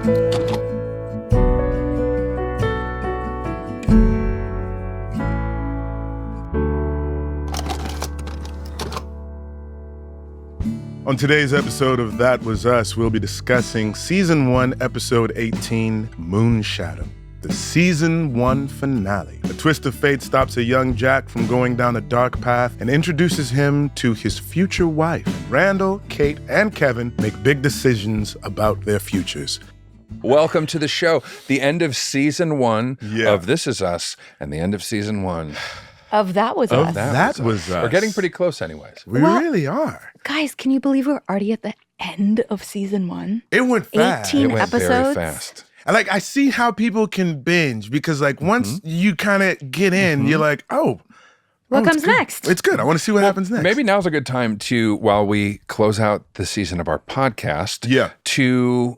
On today's episode of That Was Us, we'll be discussing Season 1, Episode 18, Moonshadow, the Season 1 finale. A twist of fate stops a young Jack from going down a dark path and introduces him to his future wife. Randall, Kate, and Kevin make big decisions about their futures. Welcome to the show. The end of Season 1 of This Is Us and the end of Season 1 of That Was Us. That Was Us. We're getting pretty close anyways. We really are. Guys, can you believe we're already at the end of Season 1? It went fast. 18 It went episodes. very fast. And I see how people can binge because once you kind of get in, you're like, What comes next? It's good. I want to see what happens next. Maybe now's a good time to, while we close out the season of our podcast, to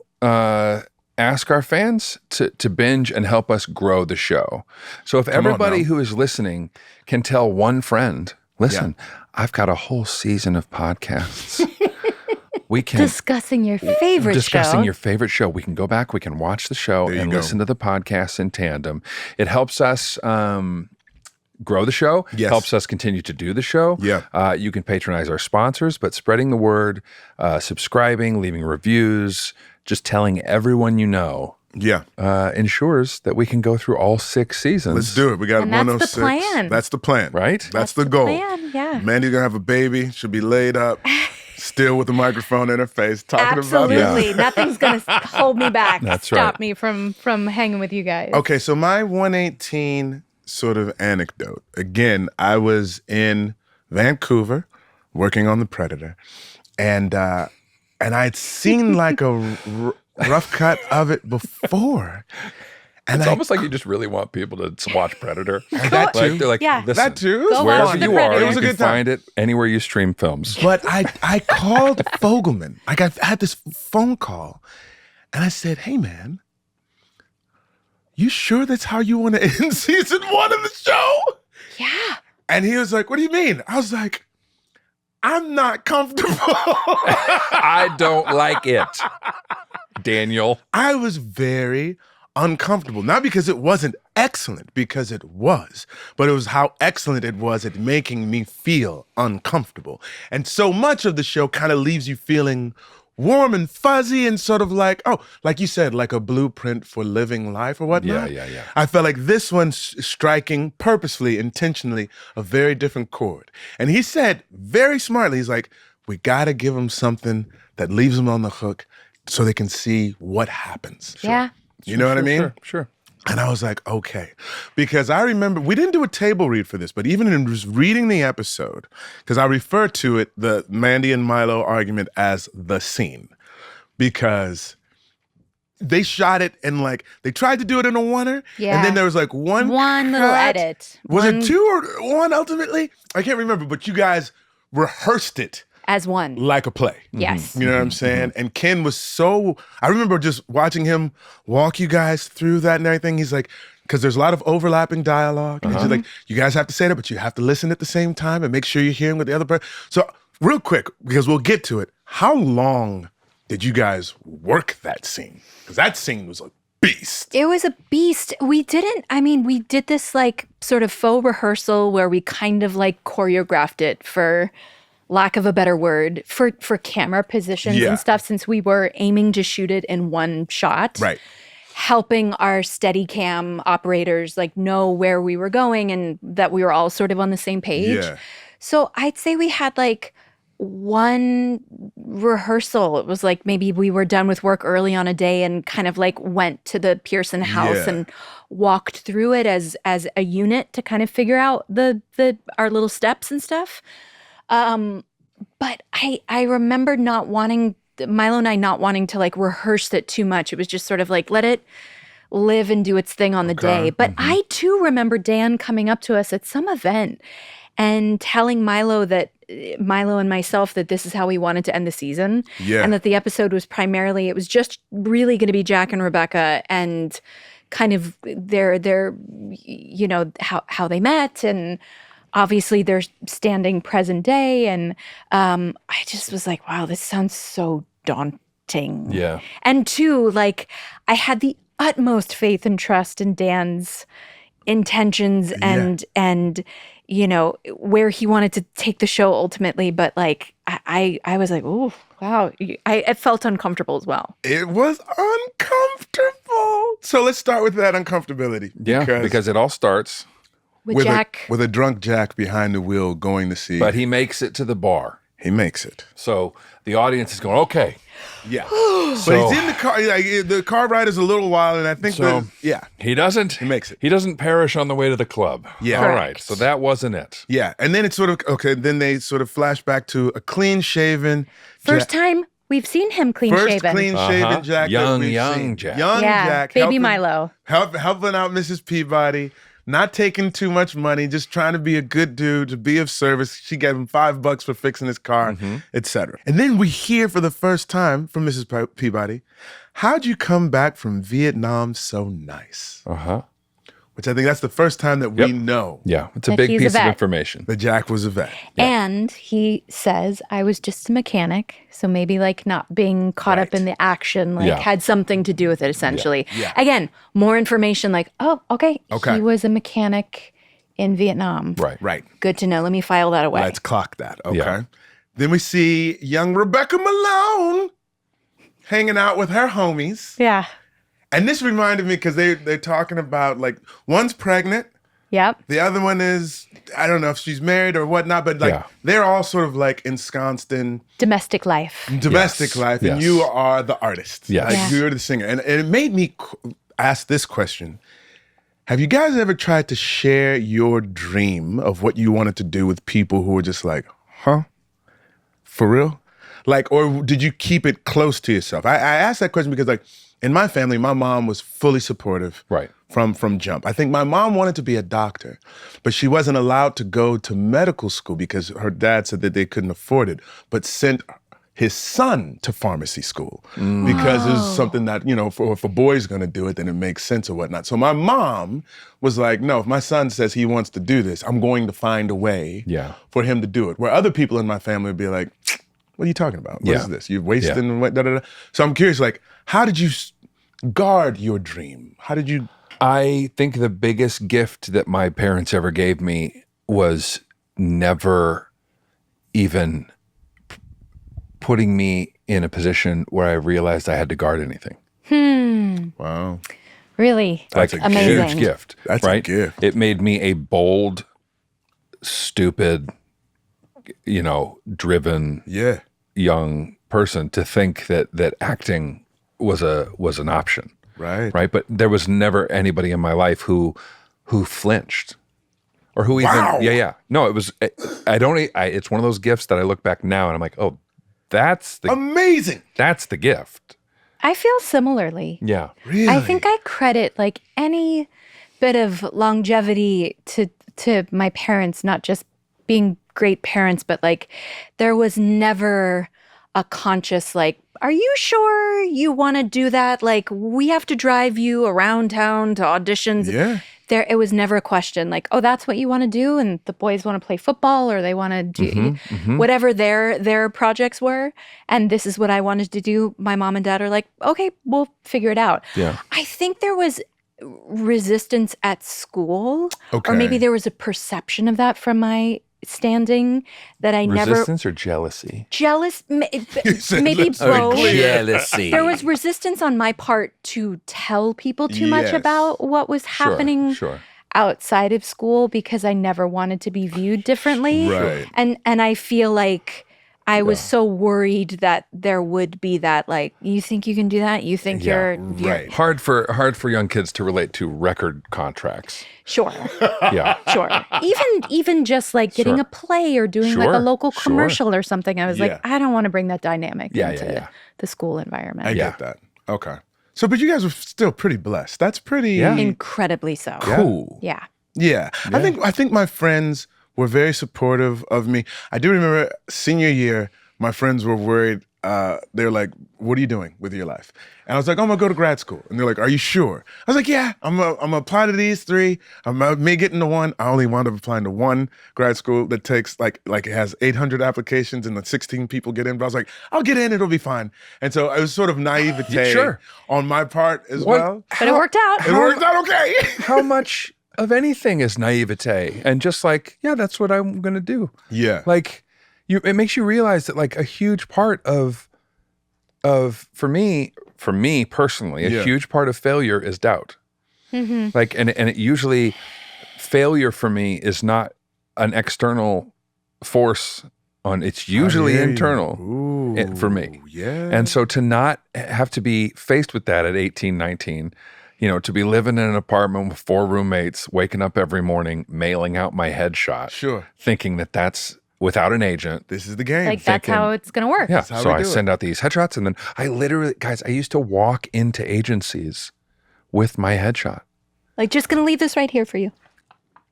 ask our fans to binge and help us grow the show. So if everybody who is listening can tell one friend, listen, I've got a whole season of podcasts. We can discussing your favorite show. We can go back, we can watch the show and listen to the podcast in tandem. It helps us grow the show, helps us continue to do the show. You can patronize our sponsors, but spreading the word, subscribing, leaving reviews, just telling everyone you know ensures that we can go through all 6 seasons. Let's do it. We got 106. That's the plan. That's the plan. Right? That's the goal. Plan, yeah. Mandy's going to have a baby. She'll be laid up, still with the microphone in her face, talking about it. Absolutely. Nothing's going to hold me back. That's Stop right. me from hanging with you guys. Okay, so my 118 sort of anecdote. Again, I was in Vancouver working on The Predator, and I'd seen like a rough cut of it before. And It's almost like you just really want people to watch Predator. That too. They're like, listen, That too. Go wherever watch The you are, Predator. It was a you can good time. find it anywhere you stream films. But I called Fogelman. I had this phone call, and I said, "Hey, man, you sure that's how you want to end Season 1 of the show?" Yeah. And he was like, "What do you mean?" I was like, "I'm not comfortable." I don't like it, Daniel. I was very uncomfortable. Not because it wasn't excellent, because it was, but it was how excellent it was at making me feel uncomfortable. And so much of the show kind of leaves you feeling warm and fuzzy and sort of like, like you said, like a blueprint for living life or whatnot. Yeah. I felt like this one's striking purposefully, intentionally, a very different chord. And he said very smartly, he's like, we got to give them something that leaves them on the hook so they can see what happens. Yeah. You know what I mean? Sure. And I was like, okay. Because I remember, we didn't do a table read for this, but even in just reading the episode, because I refer to it, the Mandy and Milo argument, as the scene. Because they shot it and they tried to do it in a oneer. Yeah. And then there was one little cut. edit. Was it 2 or 1 ultimately? I can't remember, but you guys rehearsed it As one. like a play. Yes. You know what I'm saying? And Ken was I remember just watching him walk you guys through that and everything. He's like, because there's a lot of overlapping dialogue. And he's like, you guys have to say that, but you have to listen at the same time and make sure you're hearing what the other person. So real quick, because we'll get to it, how long did you guys work that scene? Because that scene was a beast. It was a beast. We did this sort of faux rehearsal where we kind of choreographed it, for lack of a better word, for camera positions and stuff, since we were aiming to shoot it in one shot. Right. Helping our Steadicam operators know where we were going and that we were all sort of on the same page. Yeah. So I'd say we had one rehearsal. It was maybe we were done with work early on a day and kind of went to the Pearson house and walked through it as a unit to kind of figure out our little steps and stuff. But I remember Milo and I not wanting to rehearse it too much. It was just sort of let it live and do its thing on the day. But I too remember Dan coming up to us at some event and telling Milo and myself that this is how we wanted to end the season. Yeah. And that the episode was it was just really going to be Jack and Rebecca and kind of their how they met, and obviously they're standing present day. And I just was like, wow, this sounds so acting. Yeah. And 2, like, I had the utmost faith and trust in Dan's intentions and you know, where he wanted to take the show ultimately. But like, I was like, oh, wow. I felt uncomfortable as well. It was uncomfortable. So let's start with that uncomfortability. Yeah, because it all starts with Jack. With a drunk Jack behind the wheel going to see. But he makes it to the bar. He makes it. So the audience is going, okay. Yeah. But he's in the car. Like, the car ride is a little wild, and I think he doesn't. He makes it. He doesn't perish on the way to the club. Yeah. All right. So that wasn't it. Yeah. And then it's sort of, okay, then they sort of flash back to a clean-shaven First time we've seen him clean-shaven. First clean-shaven Jack. Young Jack. Young Jack. Baby Milo. Helping out Mrs. Peabody. Not taking too much money, just trying to be a good dude, to be of service. She gave him $5 for fixing his car, etc. And then we hear for the first time from Mrs. Peabody, how'd you come back from Vietnam so nice? Which I think that's the first time that we know. Yeah, it's a big piece of information. That Jack was a vet. Yeah. And he says, I was just a mechanic. So maybe like not being caught up in the action, like had something to do with it essentially. Yeah. Again, more information like, oh, okay. He was a mechanic in Vietnam. Right. Good to know. Let me file that away. Let's clock that. Okay. Yeah. Then we see young Rebecca Malone hanging out with her homies. Yeah. And this reminded me because they're talking about, like, one's pregnant. Yep. The other one is, I don't know if she's married or whatnot, but like they're all sort of like ensconced in domestic life. And you are the artist. Yes. You're the singer. And it made me ask this question. Have you guys ever tried to share your dream of what you wanted to do with people who were just like, huh? For real? Like, or did you keep it close to yourself? I asked that question because, like, in my family, my mom was fully supportive from jump. I think my mom wanted to be a doctor, but she wasn't allowed to go to medical school because her dad said that they couldn't afford it, but sent his son to pharmacy school because it was something that, you know, if a boy's going to do it, then it makes sense or whatnot. So my mom was like, no, if my son says he wants to do this, I'm going to find a way for him to do it. Where other people in my family would be like, what are you talking about? What is this? You're wasting what, da, da, da. So I'm curious, like, how did you guard your dream? How did you? I think the biggest gift that my parents ever gave me was never even putting me in a position where I realized I had to guard anything. Wow. Really? That's a amazing. Huge gift. That's a gift. It made me a bold, stupid, you know, driven young person to think that acting was an option. Right. But there was never anybody in my life who flinched or who even, No, it was, it's one of those gifts that I look back now and I'm like, oh, that's amazing. That's the gift. I feel similarly. Yeah. Really? I think I credit like any bit of longevity to my parents, not just being great parents, but like there was never a conscious like, are you sure you want to do that? Like, we have to drive you around town to auditions. Yeah. It was never a question like, oh, that's what you want to do? And the boys want to play football or they want to do whatever their projects were. And this is what I wanted to do. My mom and dad are like, okay, we'll figure it out. Yeah. I think there was resistance at school. Okay. Or maybe there was a perception of that from my standing that I never resistance or jealousy. Maybe both. Jealousy. There was resistance on my part to tell people too much about what was happening outside of school because I never wanted to be viewed differently. Right. And I feel like I was so worried that there would be that, like, you think you can do that? You think you're hard for young kids to relate to record contracts. Sure. Yeah. Sure. Even just like getting a play or doing like a local commercial or something. I was like, I don't want to bring that dynamic into the school environment. I get that. Okay. So, but you guys were still pretty blessed. That's pretty incredibly so. Cool. Yeah. Yeah. I think my friends were very supportive of me. I do remember senior year, my friends were worried they're like, what are you doing with your life? And I was like, I'm gonna go to grad school. And they're like, are you sure? I was like, yeah, I'm gonna apply to these 3. I may get into one. I only wound up applying to one grad school that takes like it has 800 applications and 16 people get in. But I was like, I'll get in, it'll be fine. And so it was sort of naivete on my part as well. But it worked out. It worked out okay. How much of anything is naivete? And just like, yeah, that's what I'm gonna do. Yeah. Like it makes you realize that like a huge part of for me personally, a huge part of failure is doubt. Mm-hmm. Like, and it usually failure for me is not an external force it's usually internal for me. Yeah. And so to not have to be faced with that at 18, 19, to be living in an apartment with 4 roommates, waking up every morning, mailing out my headshot, thinking that that's without an agent. This is the game. Like, that's how it's going to work. Yeah. So I send out these headshots, and then I literally, guys, I used to walk into agencies with my headshot. Like, just going to leave this right here for you.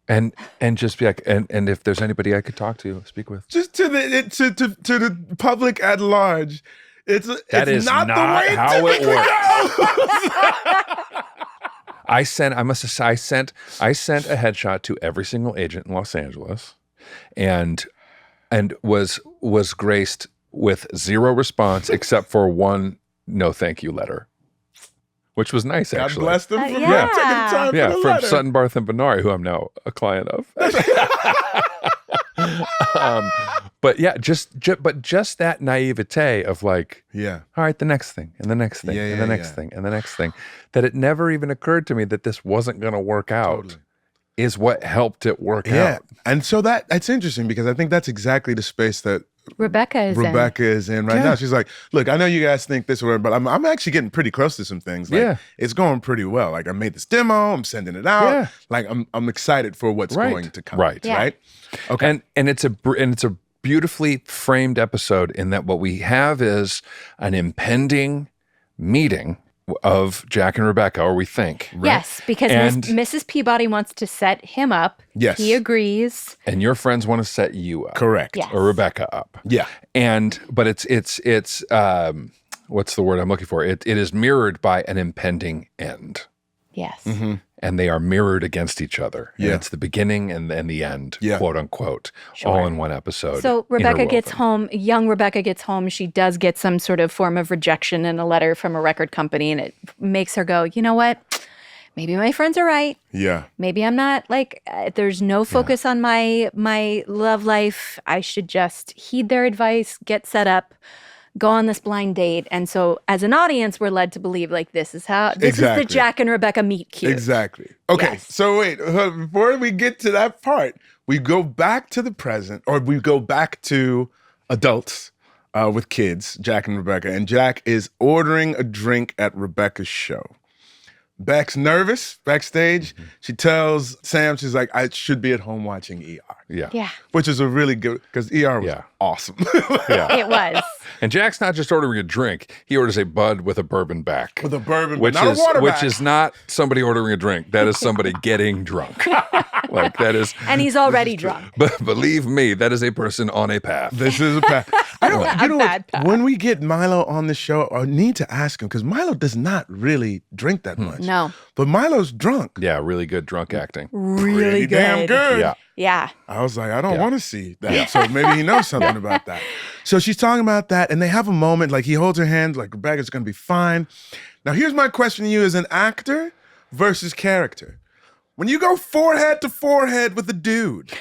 And just be like, and if there's anybody I could talk to, speak with. Just to the public at large, it's not the way how it works. Goes. I sent a headshot to every single agent in Los Angeles, and was graced with 0 response except for 1 no thank you letter, which was nice. God actually. bless them for taking yeah. time for the from letter. Sutton Barth and Benari, who I'm now a client of. But yeah, just that naivete of like, all right, the next thing and the next thing and the next thing and the next thing, that it never even occurred to me that this wasn't going to work out. Is what helped it work out. And so that's interesting, because I think that's exactly the space that Rebecca is in right now. She's like, look, I know you guys think this or whatever, but I'm actually getting pretty close to some things. Like, it's going pretty well. Like, I made this demo, I'm sending it out. Yeah. Like, I'm excited for what's going to come. Right. Yeah. Right. Okay. And it's a beautifully framed episode in that what we have is an impending meeting of Jack and Rebecca, or we think. Right? Yes, because Mrs. Peabody wants to set him up. Yes. He agrees. And your friends want to set you up. Correct. Yes. Or Rebecca up. Yeah. But it's what's the word I'm looking for? It is mirrored by an impending end. Yes. Mm-hmm. And they are mirrored against each other. Yeah. And it's the beginning and the end, quote unquote, all in one episode. So Rebecca gets home, young Rebecca gets home. She does get some sort of form of rejection in a letter from a record company. And it makes her go, you know what? Maybe my friends are right. Yeah. Maybe I'm not there's no focus on my love life. I should just heed their advice, get set up, go on this blind date. And so as an audience, we're led to believe this is the Jack and Rebecca meet cute. Exactly. Okay. Yes. So wait, before we get to that part, we go back to the present, or we go back to adults with kids, Jack and Rebecca. And Jack is ordering a drink at Rebecca's show. Beck's nervous backstage. Mm-hmm. She tells Sam, she's like, I should be at home watching ER. Yeah. Which is a really good, because ER was awesome. It was. And Jack's not just ordering a drink. He orders a bud with a bourbon back. With a bourbon, but not a water back. Which is not somebody ordering a drink. That is somebody getting drunk. That is. And he's already drunk. But believe me, that is a person on a path. This is a path. When we get Milo on the show, I need to ask him, because Milo does not really drink that much. No. But Milo's drunk. Yeah, really good drunk acting. Really good. Damn good. Yeah. I was like, I don't want to see that. Yeah. So maybe he knows something about that. So she's talking about that, and they have a moment, like he holds her hand, like Rebecca's going to be fine. Now, here's my question to you as an actor versus character. When you go forehead to forehead with a dude,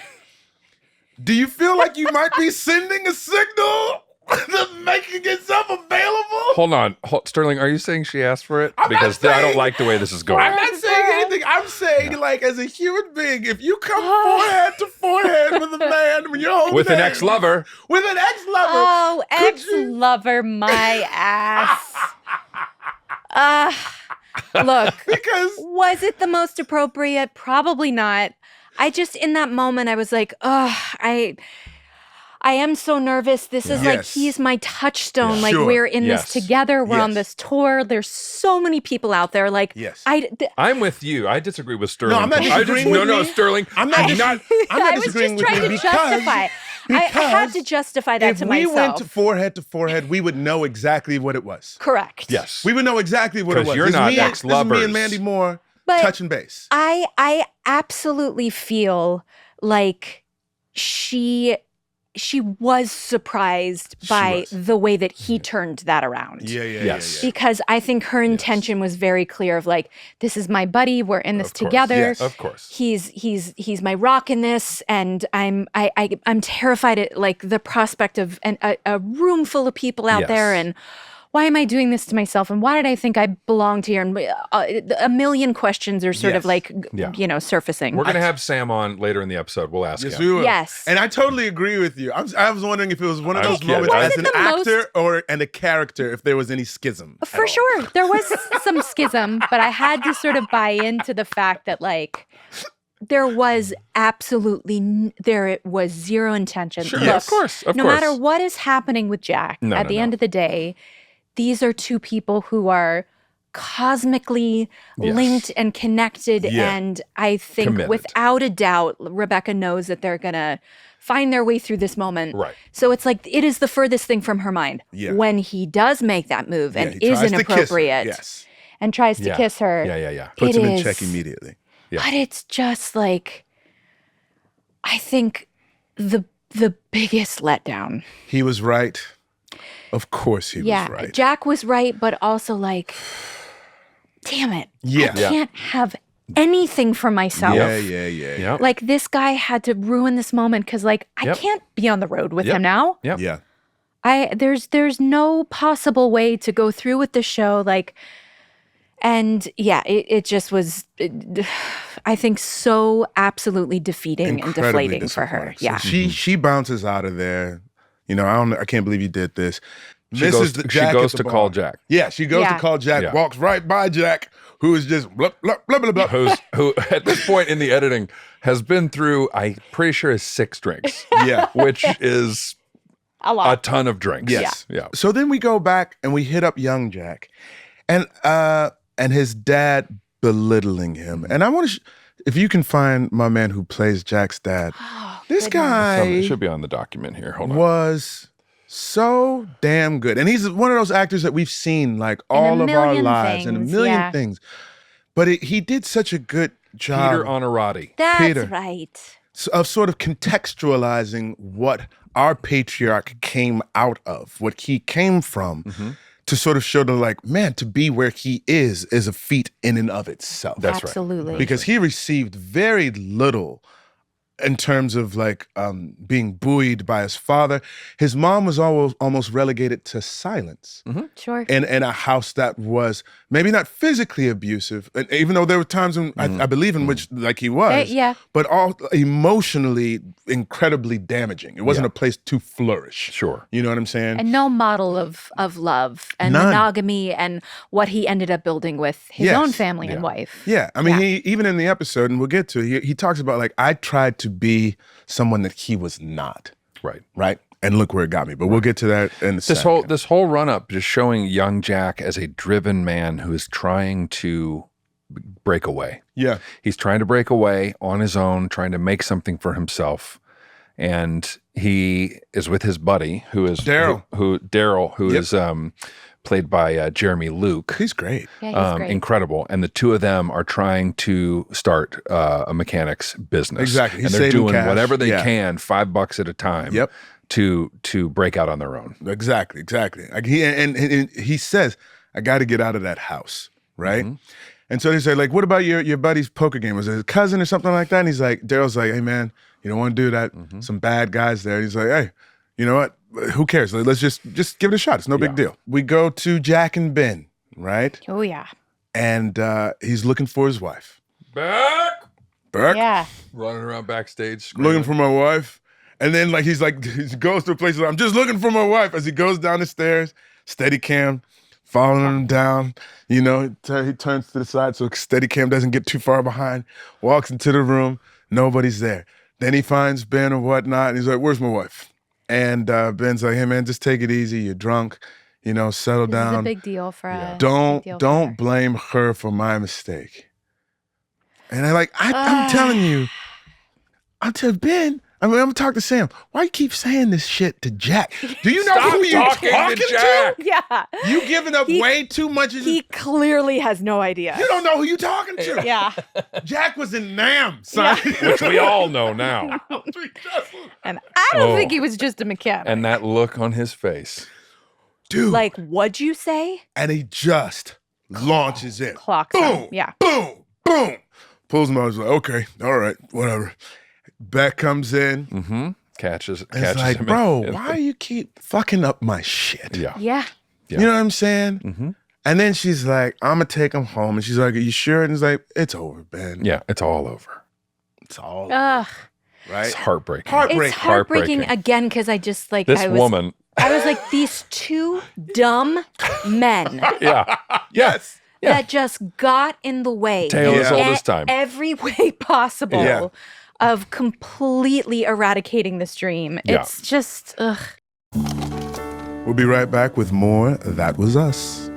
do you feel like you might be sending a signal making yourself available? Hold on. Sterling, are you saying she asked for it? Because I don't like the way this is going. I'm not saying anything. I'm saying, as a human being, if you come forehead to forehead with a man when you're holding with an ex-lover. With an ex-lover. Oh, ex-lover, my ass. Look, because was it the most appropriate? Probably not. I just, in that moment, I was like, I am so nervous. This is he's my touchstone. Yeah. We're in this together. We're on this tour. There's so many people out there. I'm with you. I disagree with Sterling. No, I'm not disagreeing with you. No, Sterling. I'm not disagreeing with you. I was just trying to justify. I had to justify that to myself. If we went to forehead, we would know exactly what it was. Correct. Yes. We would know exactly what it was. You're not ex-lovers. This is me and Mandy Moore touching base. I absolutely feel like she was surprised by the way that he turned that around. Yes. Because I think her intention was very clear of like, this is my buddy, we're in this together. Yes. Of course. He's my rock in this, and I'm terrified at like the prospect of a room full of people out there, and why am I doing this to myself? And why did I think I belonged here? And a million questions are sort of like, surfacing. We're going to have Sam on later in the episode. We'll ask him. We will. Yes. And I totally agree with you. I was wondering if it was one of those moments as an actor and a character, if there was any schism. For sure. There was some schism, but I had to sort of buy into the fact that like, there was zero intention. Sure. Look, Yeah, of course. No matter what is happening with Jack, at the end of the day, these are two people who are cosmically linked and connected. Yeah. And I think without a doubt, Rebecca knows that they're going to find their way through this moment. Right. So it's like, it is the furthest thing from her mind. Yeah. When he does make that move and is inappropriate and tries to kiss her. Puts him in check immediately. Yeah. But it's just like, I think the biggest letdown. He was right. Of course he was right. Jack was right, but also like, damn it. I can't have anything for myself. Yeah. Like this guy had to ruin this moment because like, I can't be on the road with him now. Yeah. There's no possible way to go through with the show. Like, and it just was, I think, so absolutely defeating and deflating for her. Yeah, so she bounces out of there. You know, I can't believe you did this. She goes to call Jack. Yeah, she goes to call Jack. Walks right by Jack, who is just blah blah blah blah blah. Who at this point in the editing has been through, I'm pretty sure, 6 drinks. Which is a lot, a ton of drinks. Yes. Yeah. So then we go back and we hit up young Jack, and his dad belittling him. And I want to, if you can find my man who plays Jack's dad, this guy it should be on the document here. Hold on. Was so damn good. And he's one of those actors that we've seen like all of our lives in a million things. But he did such a good job. Peter Honorati. That's right. Of sort of contextualizing what our patriarch came out of, what he came from. Mm-hmm. To sort of show the like, man, to be where he is a feat in and of itself. That's absolutely. Right. Because he received very little in terms of like being buoyed by his father. His mom was almost relegated to silence. Mm-hmm. Sure. In a house that was maybe not physically abusive, and even though there were times when I believe in which like he was, but all emotionally incredibly damaging. It wasn't a place to flourish. Sure. You know what I'm saying? And no model of love and monogamy and what he ended up building with his own family and wife. Yeah. I mean, he even in the episode, and we'll get to it, he talks about like, I tried to be someone that he was not. Right. And look where it got me. But we'll get to that in a second. This whole run-up just showing young Jack as a driven man who is trying to break away. Yeah. He's trying to break away on his own, trying to make something for himself. And he is with his buddy, who is Daryl, who is played by Jeremy Luke. He's great. Yeah, he's great. Incredible. And the two of them are trying to start a mechanics business. Exactly. And they're doing whatever they can, $5 at a time. Yep. To break out on their own. Exactly. Like he says, I got to get out of that house, right? Mm-hmm. And so they say, like, what about your buddy's poker game? Was it his cousin or something like that? And he's like, Daryl's like, hey man, you don't want to do that. Mm-hmm. Some bad guys there. He's like, hey, you know what? Who cares? Let's just give it a shot. It's no big deal. We go to Jack and Ben, right? Oh yeah. And he's looking for his wife. Back. Yeah. Running around backstage, screaming. Looking for my wife. And then he goes to a place, I'm just looking for my wife. As he goes down the stairs, Steadicam, following him down. You know, he turns to the side so Steadicam doesn't get too far behind. Walks into the room, nobody's there. Then he finds Ben or whatnot, and he's like, where's my wife? And Ben's like, hey man, just take it easy. You're drunk, you know, settle down. This is a big deal for us. Don't blame her for my mistake. And I'm telling you, Ben, I mean, I'm gonna talk to Sam. Why you keep saying this shit to Jack? Do you know Stop who you're talking to Jack. Yeah. You giving up way too much. He clearly has no idea. You don't know who you talking to. Yeah. Jack was in Nam, son. Yeah. Which we all know now. And I don't think he was just a mechanic. And that look on his face. Dude. Like, what'd you say? And he just launches in. Clocks boom, him. Yeah. boom, boom. Pulls him out. He's like, okay, all right, whatever. Beck comes in. Mm-hmm. Catches it's like, him. Bro, why you keep fucking up my shit? Yeah. Yeah. You know what I'm saying? Mm-hmm. And then she's like, I'm going to take him home. And she's like, are you sure? And he's like, it's over, Ben. Yeah, it's all over. It's all over. Ugh. Right? It's heartbreaking. It's heartbreaking again because I just like this woman. I was like, these two dumb men. Yeah. Yes. Yeah. That just got in the way. Tale as old as time. Every way possible of completely eradicating this dream. Yeah. It's just, ugh. We'll be right back with more That Was Us.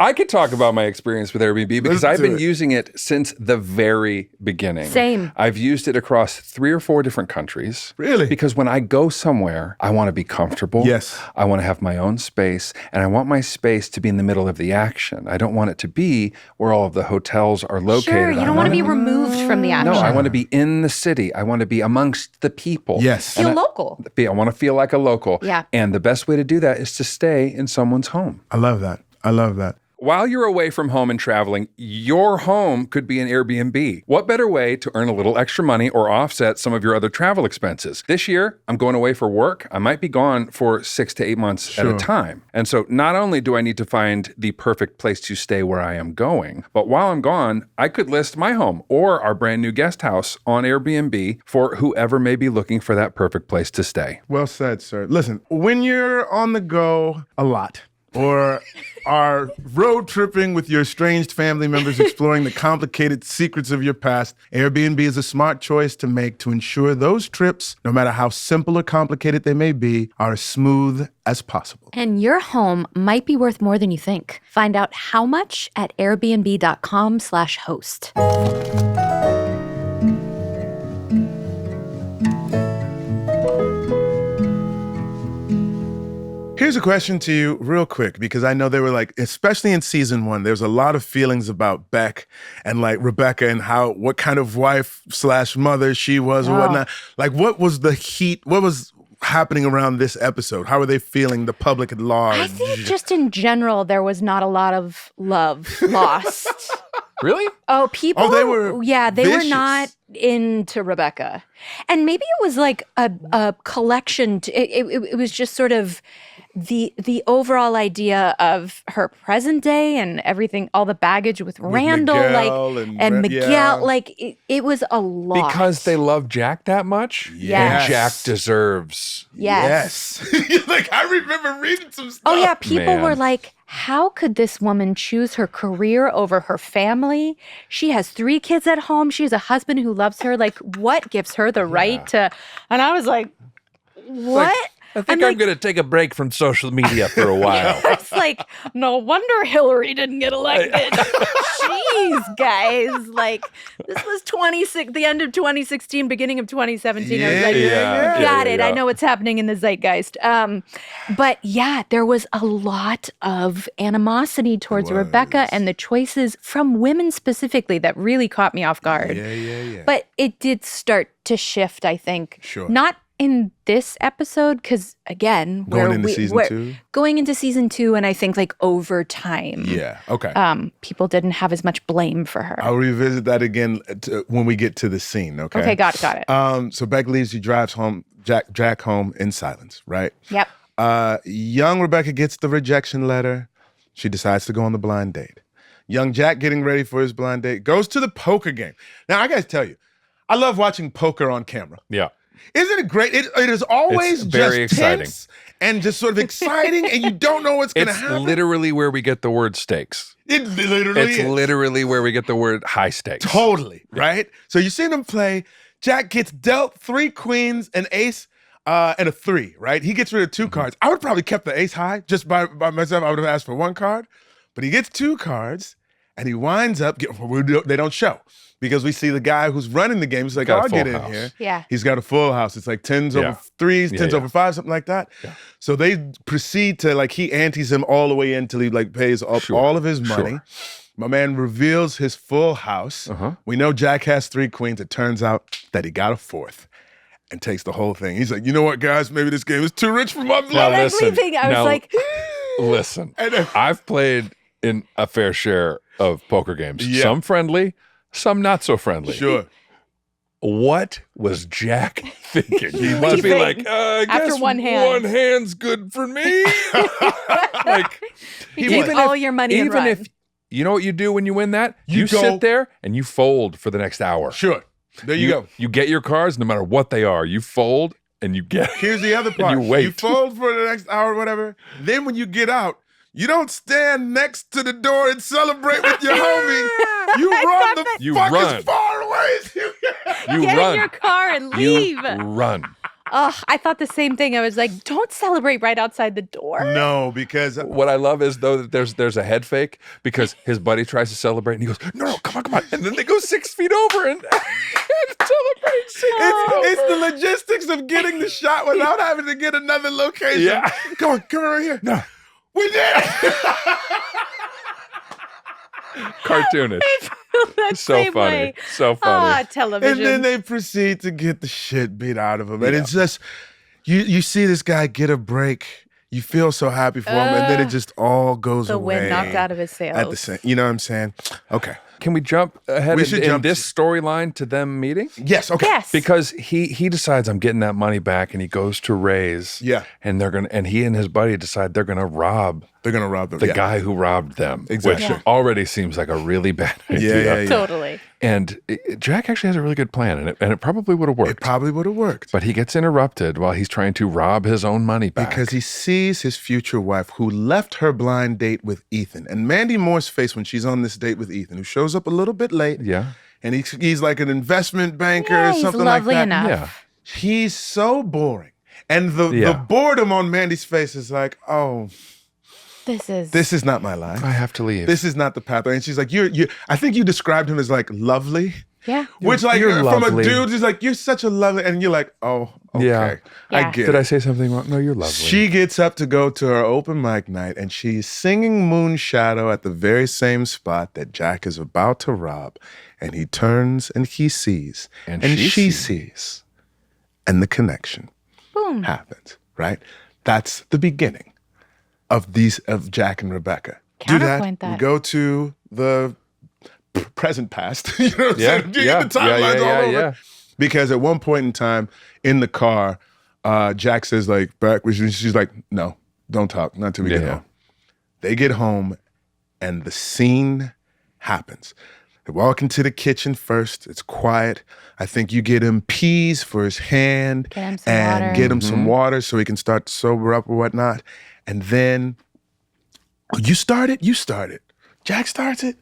I could talk about my experience with Airbnb because I've been using it since the very beginning. Same. I've used it across 3 or 4 different countries. Really? Because when I go somewhere, I want to be comfortable. Yes. I want to have my own space, and I want my space to be in the middle of the action. I don't want it to be where all of the hotels are located. Sure, you don't want to be removed from the action. No, I want to be in the city. I want to be amongst the people. Yes. Feel local. I want to feel like a local. Yeah. And the best way to do that is to stay in someone's home. I love that. I love that. While you're away from home and traveling, your home could be an Airbnb. What better way to earn a little extra money or offset some of your other travel expenses? This year, I'm going away for work. I might be gone for 6 to 8 months at a time. And so not only do I need to find the perfect place to stay where I am going, but while I'm gone, I could list my home or our brand new guest house on Airbnb for whoever may be looking for that perfect place to stay. Well said, sir. Listen, when you're on the go a lot, or are road tripping with your estranged family members exploring the complicated secrets of your past, Airbnb is a smart choice to make to ensure those trips, no matter how simple or complicated they may be, are as smooth as possible. And your home might be worth more than you think. Find out how much at airbnb.com/host. Here's a question to you real quick, because I know they were like, especially in season 1, there's a lot of feelings about Beck and like Rebecca and what kind of wife/mother she was or whatnot. Like, what was the heat? What was happening around this episode? How are they feeling, the public at large? I think just in general, there was not a lot of love lost. Really? Oh, people. Oh, they were they vicious. were not into Rebecca. And maybe it was like a collection. It was just sort of the overall idea of her present day and everything, all the baggage with Randall, Miguel and Miguel. yeah. Like it was a lot. Because they love Jack that much? Yes. And Jack deserves. Yes. Like, I remember reading some stuff. Oh, yeah. People Man. were like, how could this woman choose her career over her family? She has 3 kids at home. She has a husband who loves her. Like, what gives her the right to? And I was like, what? I think I'm going to take a break from social media for a while. It's like, no wonder Hillary didn't get elected. Jeez, guys. Like, this was the end of 2016, beginning of 2017. I was like, got it. I know what's happening in the zeitgeist. But yeah, there was a lot of animosity towards Rebecca and the choices from women specifically that really caught me off guard. Yeah. But it did start to shift, I think. Sure. Not in this episode, because again, Going into season 2, and I think like over time, people didn't have as much blame for her. I'll revisit that again when we get to the scene. Okay, got it. So Beck leaves. He drives home. Jack home in silence. Right. Yep. Young Rebecca gets the rejection letter. She decides to go on the blind date. Young Jack, getting ready for his blind date, goes to the poker game. Now, I gotta tell you, I love watching poker on camera. Yeah. Isn't it great? It is always very just exciting. tense and just sort of exciting, and you don't know what's going to happen. It's literally where we get the word stakes. It literally It's is. literally where we get the word high stakes. Totally, right? So you see them play. Jack gets dealt 3 queens, an ace, and a 3, right? He gets rid of 2 cards. I would have probably kept the ace high just by myself. I would have asked for 1 card. But he gets 2 cards, And he winds up, they don't show. Because we see the guy who's running the game. He's like, I'll get in here. Yeah. He's got a full house. It's like 10s over 3s, 10s over 5, something like that. Yeah. So they proceed to, like, he antes him all the way in until he, like, pays up all of his money. Sure. My man reveals his full house. We know Jack has 3 queens. It turns out that he got a 4th and takes the whole thing. He's like, you know what, guys? Maybe this game is too rich for my blood. I was like, listen, I've played in a fair share of poker games. Yeah. Some friendly, some not so friendly. Sure. What was Jack thinking? He must be like, I guess one hand's good for me. Like, even all your money and run. If you know what you do when you win that, you sit there and you fold for the next hour. Sure. There you go. You get your cards, no matter what they are. You fold and you get. Here's the other part. You wait. You fold for the next hour or whatever. Then when you get out, you don't stand next to the door and celebrate with your homie. You run as far away as you can. Get in your car and leave. You run. Oh, I thought the same thing. I was like, don't celebrate right outside the door. No, because what I love is, though, that there's a head fake because his buddy tries to celebrate and he goes, no, come on. And then they go 6 feet over and celebrate 6 feet over. It's the logistics of getting the shot without having to get another location. Yeah. Come on right here. No. We did it. Cartoonish. So funny. Way. So funny. Television. And then they proceed to get the shit beat out of him. And it's just, you see this guy get a break. You feel so happy for him. And then it just all goes away. The wind knocked out of his sails. At the same, you know what I'm saying? Okay. Can we jump ahead in this storyline to them meeting? Yes, okay. Yes. Because he decides I'm getting that money back and he goes to Ray's. Yeah. And he and his buddy decide they're gonna rob the guy who robbed them. Exactly. Which already seems like a really bad idea. Yeah. Totally. And Jack actually has a really good plan, and it probably would have worked. It probably would have worked. But he gets interrupted while he's trying to rob his own money back. Because he sees his future wife who left her blind date with Ethan. And Mandy Moore's face when she's on this date with Ethan, who shows up a little bit late. Yeah. And he's like an investment banker or something like that. He's lovely enough. Yeah. He's so boring. And the boredom on Mandy's face is like, oh, this is not my life. I have to leave. This is not the pathway. And she's like, I think you described him as like lovely. Yeah. Which like from a dude, he's like, you're such a lovely, and you're like, oh, okay. Yeah. I get it. Did I say something wrong? No, you're lovely. She gets up to go to her open mic night and she's singing Moonshadow at the very same spot that Jack is about to rob. And he turns and he sees. And she sees. And the connection happens, right? That's the beginning of Jack and Rebecca. Counterpoint that. We go to the present past. You know what I'm saying? You get the timelines all over. Yeah. Because at one point in time in the car, Jack says like, back, she's like, no, don't talk, not till we get home. They get home and the scene happens. They walk into the kitchen first. It's quiet. I think you get him peas for his hand get him some water so he can start to sober up or whatnot. And then, you started? Jack starts it?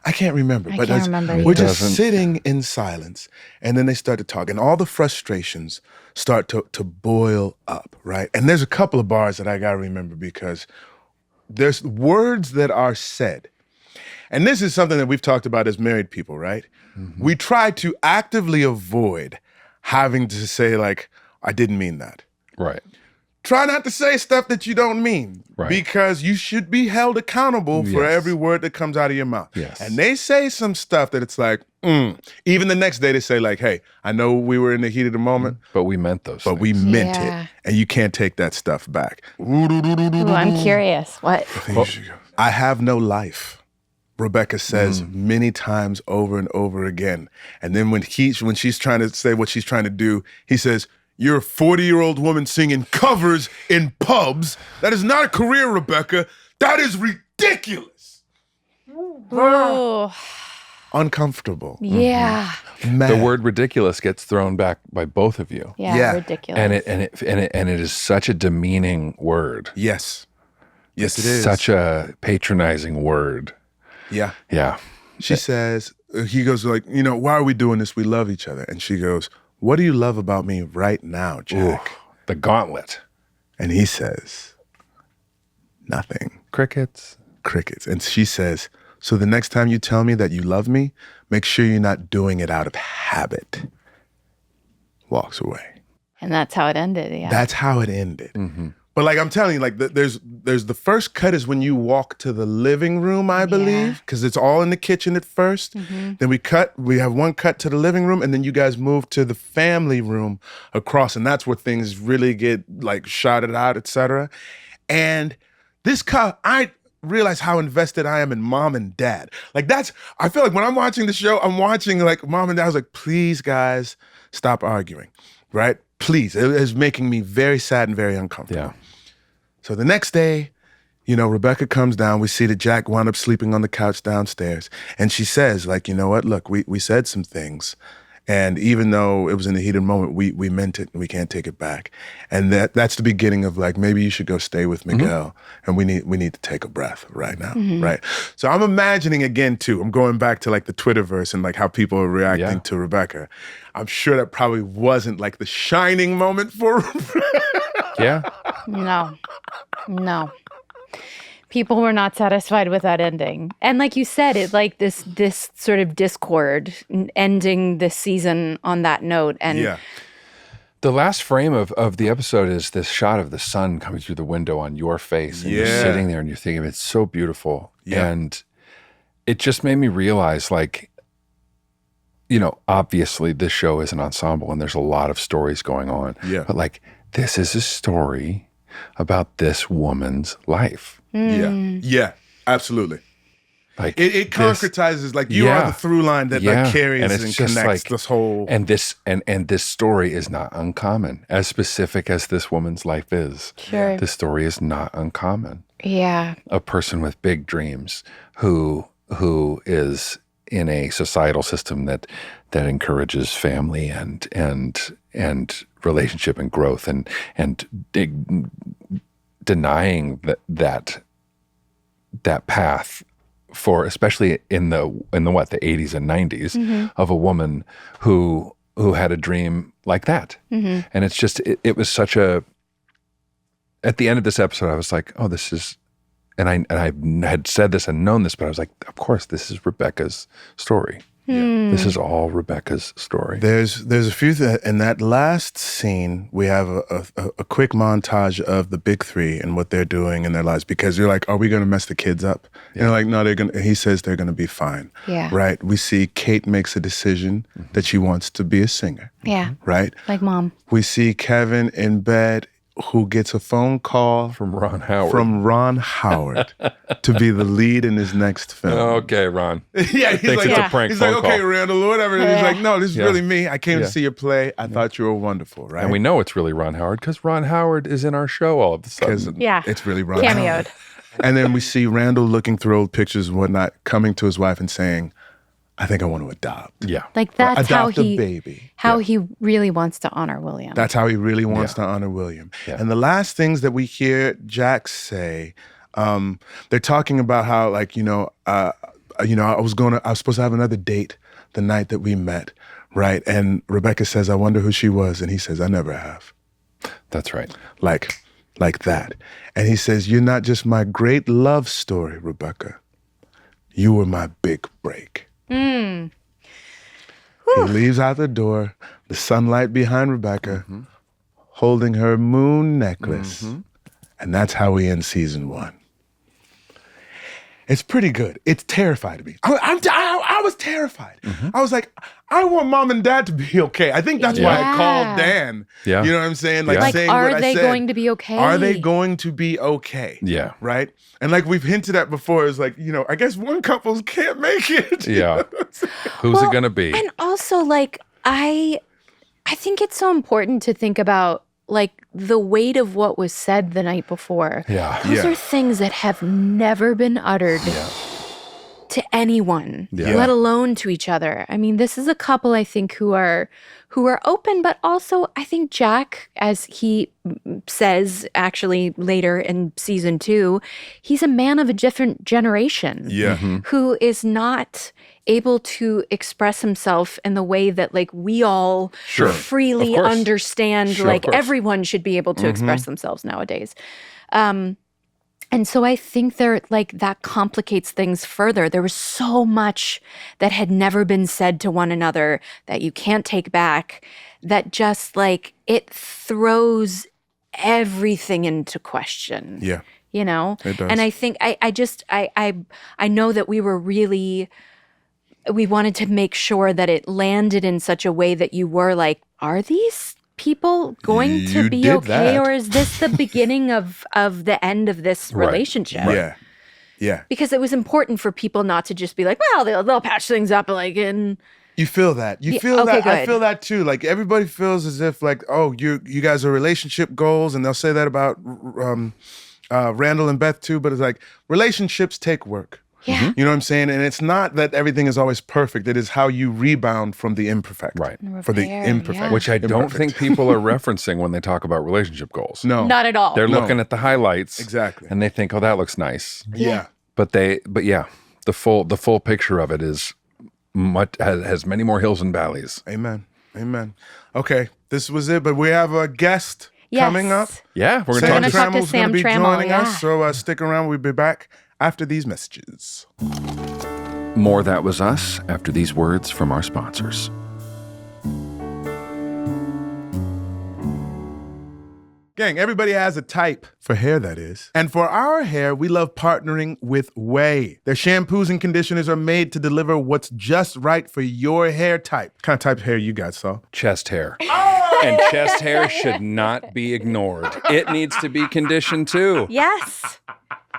I can't remember. I can't remember we're just sitting in silence. And then they start to talk. And all the frustrations start to boil up, right? And there's a couple of bars that I got to remember because there's words that are said. And this is something that we've talked about as married people, right? Mm-hmm. We try to actively avoid having to say like, I didn't mean that. Right. Try not to say stuff that you don't mean because you should be held accountable for every word that comes out of your mouth. Yes. And they say some stuff that it's like, Even the next day they say like, hey, I know we were in the heat of the moment. But we meant those But things. we meant it. And you can't take that stuff back. Ooh, I'm curious. What? I have no life, Rebecca says many times over and over again. And then when she's trying to say what she's trying to do, he says, you're a 40-year-old woman singing covers in pubs. That is not a career, Rebecca. That is ridiculous. Oh. Uncomfortable. Yeah. Mad. The word ridiculous gets thrown back by both of you. Yeah. Ridiculous. And it is such a demeaning word. Yes. Yes, It's it is. such a patronizing word. Yeah. Yeah. She says, he goes like, why are we doing this? We love each other. And she goes, what do you love about me right now, Jack? Ooh, the gauntlet. And he says, nothing. Crickets. And she says, So the next time you tell me that you love me, make sure you're not doing it out of habit. Walks away. And that's how it ended, yeah. That's how it ended. But like I'm telling you, like there's the first cut is when you walk to the living room, I believe, because it's all in the kitchen at first. Then we have one cut to the living room, and then you guys move to the family room across, and that's where things really get like shouted out, etc. And this cut, I realize how invested I am in mom and dad. Like I feel like when I'm watching the show, I'm watching like mom and dad. I was like, please guys, stop arguing, right? Please. It is making me very sad and very uncomfortable. Yeah. So the next day, Rebecca comes down. We see that Jack wound up sleeping on the couch downstairs. And she says, like, you know what? Look, we said some things. And even though it was in the heated moment, we meant it and we can't take it back. And that's the beginning of like, maybe you should go stay with Miguel. And we need to take a breath right now, right? So I'm imagining again, too, I'm going back to like the Twitterverse and like how people are reacting to Rebecca. I'm sure that probably wasn't like the shining moment for Yeah. No. People were not satisfied with that ending. And like you said, it like this sort of discord ending this season on that note. And the last frame of the episode is this shot of the sun coming through the window on your face. And you're sitting there and you're thinking, it's so beautiful. Yeah. And it just made me realize, like, obviously this show is an ensemble and there's a lot of stories going on. Yeah. But like, this is a story about this woman's life. Yeah, absolutely. Like it concretizes, like you are the through line that like carries and connects like, this whole. And this story is not uncommon, as specific as this woman's life is. Sure. This story is not uncommon. Yeah. A person with big dreams who is in a societal system that encourages family and relationship and growth and denying that path for, especially in the 80s and 90s of a woman who had a dream like that. And it's just it was such a, at the end of this episode I was like, oh, this is, and I had said this and known this, but I was like, of course, this is Rebecca's story. Yeah. This is all Rebecca's story. There's a few in that last scene. We have a quick montage of the big three and what they're doing in their lives, because you're like, are we going to mess the kids up? Yeah. And you're like, no, they're going. He says they're going to be fine. Yeah. Right. We see Kate makes a decision that she wants to be a singer. Yeah. Right. Like mom. We see Kevin in bed, who gets a phone call from Ron Howard to be the lead in his next film. Okay, Ron. Yeah, he's thinks like, it's a prank he's phone like, okay, call. Randall, or whatever. And he's like, no, this is really me. I came to see your play. I thought you were wonderful, right? And we know it's really Ron Howard because Ron Howard is in our show all of a sudden. Yeah. It's really Ron Cameoed. Howard. And then we see Randall looking through old pictures and whatnot, coming to his wife and saying, I think I want to adopt. Yeah. Like that's how a baby. He really wants to honor William. That's how he really wants to honor William. Yeah. And the last things that we hear Jack say, they're talking about how, like, I was supposed to have another date the night that we met, right? And Rebecca says, I wonder who she was. And he says, I never have. That's right. Like that. And he says, you're not just my great love story, Rebecca. You were my big break. He leaves out the door, the sunlight behind Rebecca, holding her moon necklace. And that's how we end season 1. It's pretty good. It's terrified me. I was terrified. I was like, I want mom and dad to be okay. I think that's why I called Dan. Yeah. You know what I'm saying? Like saying are what I they said. going to be okay? Are they going to be okay? Yeah. Right? And like we've hinted at before, is like, I guess one couple can't make it. Yeah. Who's it going to be? And also, like, I think it's so important to think about, like, the weight of what was said the night before. Yeah. Those are things that have never been uttered to anyone, let alone to each other. I mean, this is a couple, I think, who are open, but also I think Jack, as he says actually later in season 2, he's a man of a different generation who is not able to express himself in the way that, like, we all freely understand, like everyone should be able to express themselves nowadays. And so I think that complicates things further. There was so much that had never been said to one another that you can't take back, that just like it throws everything into question. Yeah. You know? It does. And I think I know that we wanted to make sure that it landed in such a way that you were like, are these people going to be okay, or is this the beginning of the end of this relationship? Yeah. Because it was important for people not to just be like, well, they'll patch things up, like in. You feel that. You feel that. Good. I feel that too. Like everybody feels as if like, oh, you guys are relationship goals, and they'll say that about Randall and Beth too. But it's like relationships take work. Yeah. You know what I'm saying? And it's not that everything is always perfect. It is how you rebound from the imperfect. Right. For the imperfect. Yeah. Which I don't think people are referencing when they talk about relationship goals. No. Not at all. They're looking at the highlights. Exactly. And they think, oh, that looks nice. Yeah. But yeah, the full picture of it is has many more hills and valleys. Amen. Okay, this was it. But we have a guest coming up. Yeah, we're going to talk to Sam Trammell. Trammell, Joining us. So stick around. We'll be back after these messages. More That Was Us after these words from our sponsors. Gang, everybody has a type for hair, that is. And for our hair, we love partnering with Ouai. Their shampoos and conditioners are made to deliver what's just right for your hair type. What kind of type of hair you got, Saul? Chest hair. And chest hair should not be ignored. It needs to be conditioned too. Yes.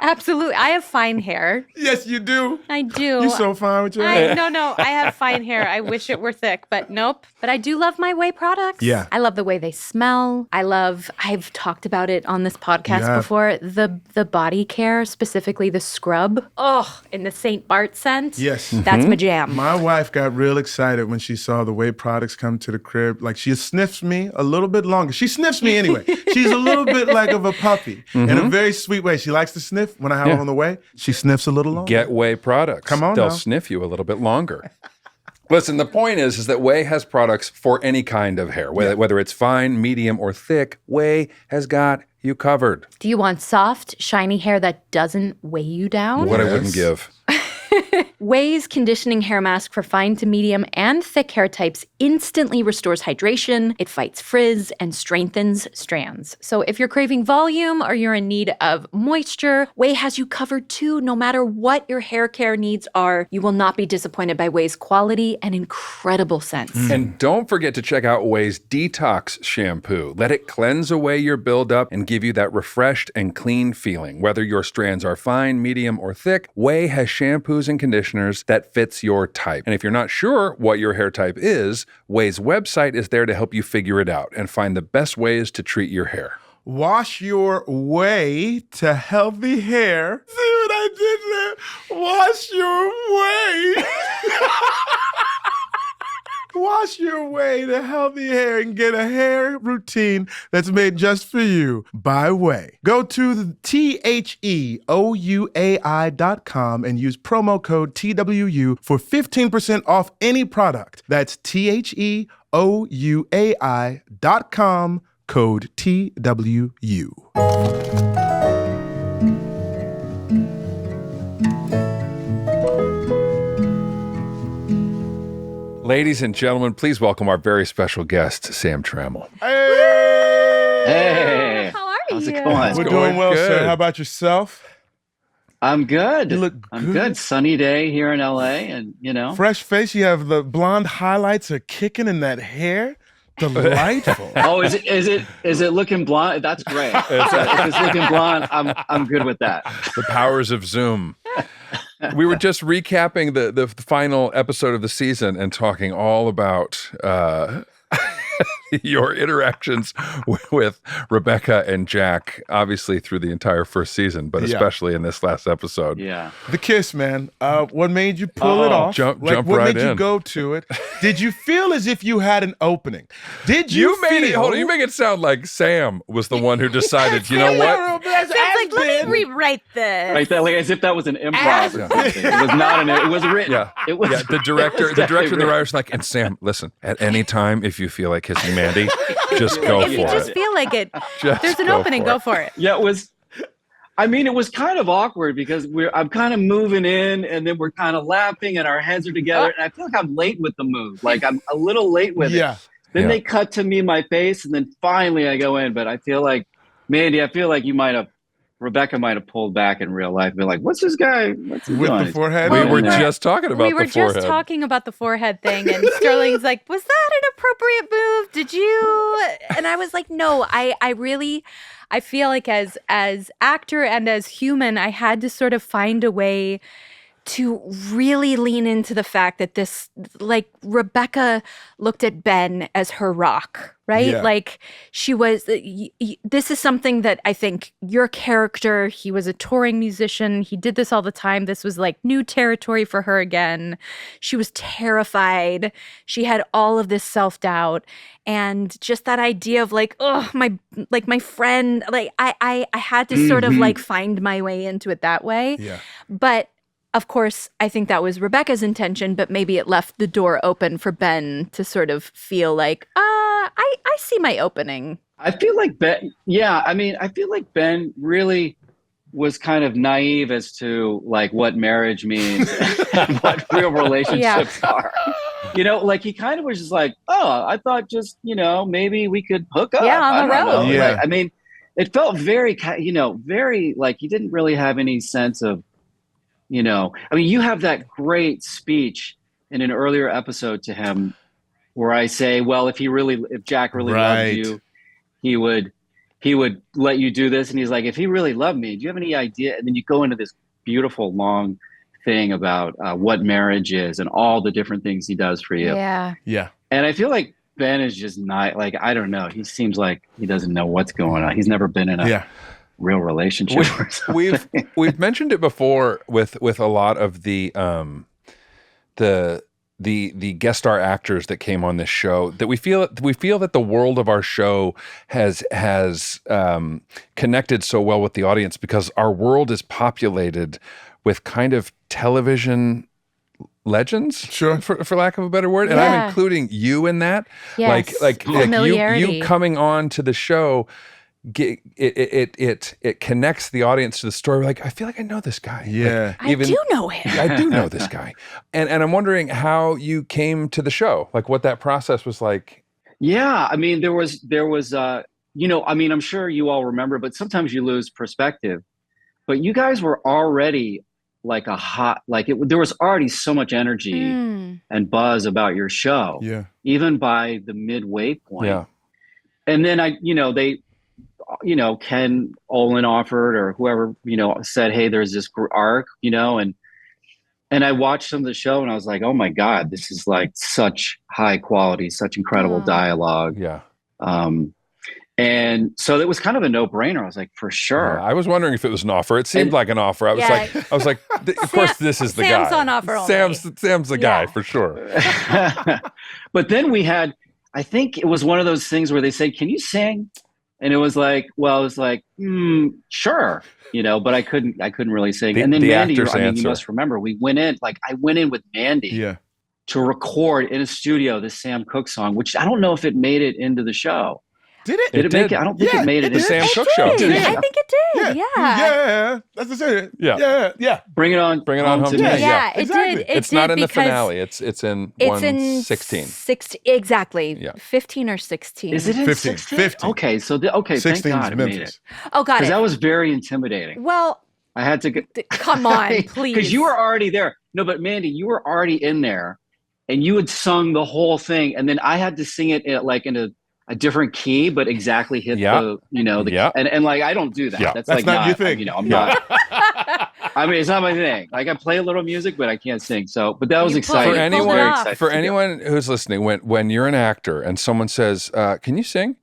Absolutely. I have fine hair. Yes, you do. I do. You're so fine with your hair. No. I have fine hair. I wish it were thick, but nope. But I do love my Ouai products. Yeah. I love the way they smell. I've talked about it on this podcast before. The body care, specifically the scrub. Oh, in the St. Bart scent. Yes. That's my jam. My wife got real excited when she saw the Ouai products come to the crib. Like, she sniffs me a little bit longer. She sniffs me anyway. She's a little bit like of a puppy in a very sweet way. She likes to sniff. When I have her on the way, she sniffs a little longer. Get Ouai products. Come on, they'll now. sniff you a little bit longer. Listen, the point is that Ouai has products for any kind of hair, whether it's fine, medium, or thick. Ouai has got you covered. Do you want soft, shiny hair that doesn't weigh you down? What I wouldn't give. Ouai's conditioning hair mask for fine to medium and thick hair types instantly restores hydration, it fights frizz, and strengthens strands. So if you're craving volume or you're in need of moisture, Ouai has you covered too. No matter what your hair care needs are, you will not be disappointed by Ouai's quality and incredible scents. And don't forget to check out Ouai's Detox Shampoo. Let it cleanse away your buildup and give you that refreshed and clean feeling. Whether your strands are fine, medium, or thick, Ouai has shampoos and conditioners that fits your type. And if you're not sure what your hair type is, Ouai's website is there to help you figure it out and find the best ways to treat your hair. Wash your way to healthy hair. See what I did there? Wash your way. Wash your way to healthy hair and get a hair routine that's made just for you by Ouai. Go to THEOUAI.com and use promo code TWU for 15% off any product. That's THEOUAI.com, code TWU. Ladies and gentlemen, please welcome our very special guest, Sam Trammell. Hey! How are How's you? it going? We're doing well, good. sir. How about yourself? I'm good. You look I'm good. Sunny day here in LA, and fresh face. You have the blonde highlights are kicking in that hair. Delightful. Oh, is it looking blonde? That's great. If it's looking blonde, I'm good with that. The powers of Zoom. We were just recapping the final episode of the season and talking all about your interactions with Rebecca and Jack, obviously through the entire first season, but especially in this last episode. Yeah. The kiss, man. What made you pull it off? Jump what right made in. you go to it? Did you feel as if you had an opening? Did you made feel... it. Hold on, you make it sound like Sam was the one who decided. You know what? It's like, let me rewrite this. Like that, like as if that was an improv or something. It was not it was written. Yeah. It was. Yeah, the director and the writer's like, and Sam, listen, at any time if you feel like kissing Mandy, just go If you for just it. feel like it, Just there's an go opening, for go it. for it. Yeah, it was. I mean, it was kind of awkward because I'm kind of moving in and then we're kind of laughing and our heads are together. And I feel like I'm late with the move. Like I'm a little late with it. Then they cut to me, my face, and then finally I go in. But I feel like, Mandy, Rebecca might have pulled back in real life and been like, what's this guy? What's he with doing? the forehead? We were just talking about the forehead. We were just talking about the forehead thing. And Sterling's like, was that an appropriate move? Did you? And I was like, no, I feel like as actor and as human, I had to sort of find a way to really lean into the fact that this, like, Rebecca looked at Ben as her rock, right? Yeah. Like, she was, this is something that I think your character, he was a touring musician. He did this all the time. This was like new territory for her again. She was terrified. She had all of this self-doubt. And just that idea of like, oh, my friend, like I had to sort of like find my way into it that way. Yeah. But of course, I think that was Rebecca's intention, but maybe it left the door open for Ben to sort of feel like, I see my opening. I feel like Ben, I feel like Ben really was kind of naive as to like what marriage means and what real relationships are. You know, like he kind of was just like, oh, I thought just, maybe we could hook up. Yeah, on the road. Yeah. Like, I mean, it felt very, very like he didn't really have any sense of, you have that great speech in an earlier episode to him where I say, well, if Jack really loved you, he would let you do this. And he's like, if he really loved me, do you have any idea? And then you go into this beautiful long thing about what marriage is and all the different things he does for you. Yeah. Yeah. And I feel like Ben is just not like, I don't know. He seems like he doesn't know what's going on. He's never been in a real relationship. We've mentioned it before with a lot of the guest star actors that came on this show, that we feel that the world of our show has connected so well with the audience because our world is populated with kind of television legends, sure, for lack of a better word, and I'm including you in that. Yes. Like you coming on to the show. It connects the audience to the story. Like, I feel like I know this guy. Yeah. I do know him. I do know this guy. And I'm wondering how you came to the show, like what that process was like. Yeah. I mean, there was, I'm sure you all remember, but sometimes you lose perspective. But you guys were already like there was already so much energy and buzz about your show. Yeah. Even by the midway point. Yeah. And then Ken Olin offered or whoever, said, hey, there's this arc, and I watched some of the show and I was like, oh my God, this is like such high quality, such incredible dialogue. Yeah. And so it was kind of a no-brainer. I was like, for sure. Yeah, I was wondering if it was an offer. It seemed like an offer. I was like, of course, this is the guy. Sam's on offer only. Sam's the guy for sure. But then I think it was one of those things where they say, can you sing? And it was like, sure, but I couldn't really sing. And then Mandy, you must remember, I went in with Mandy to record in a studio the Sam Cooke song, which I don't know if it made it into the show. Did it? Did it make it? I don't think it made it. The Sam Cooke show. I think it did. Yeah. That's the same. Yeah. Bring it on home to me. Yeah, it exactly. did. It's not in the finale. It's in 116. 16, exactly. Yeah. 15 or 16. Is it in 15? 15? Okay, so thank God it made it. Oh, got it. Because that was very intimidating. Well, I had to come on, please. Because you were already there. No, but Mandy, you were already in there, and you had sung the whole thing, and then I had to sing it in a different key, but exactly hit and like I don't do that. Yeah. That's like not your thing. I'm not. I mean, it's not my thing. Like I play a little music, but I can't sing. So, but that was exciting. For anyone who's listening, when you're an actor and someone says, "Can you sing?"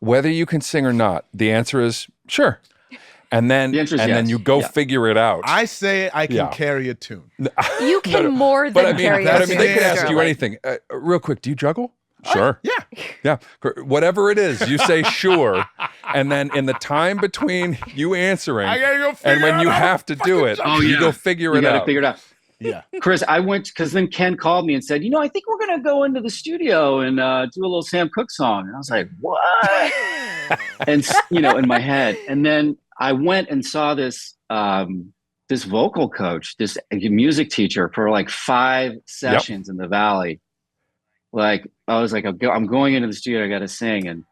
Whether you can sing or not, the answer is sure. And then then you go figure it out. I say I can carry a tune. You can more than carry a tune. They could ask you anything. Real quick, do you juggle? Sure. Yeah. Whatever it is, you say sure. And then in the time between you answering and when you have to do it, you go figure it out. You got to figure it out. Yeah. Chris, I went because then Ken called me and said, I think we're going to go into the studio and do a little Sam Cooke song. And I was like, what? And, in my head. And then I went and saw this this vocal coach, this music teacher for like 5 sessions in the Valley. Like I was like, I'm going into the studio, I got to sing, and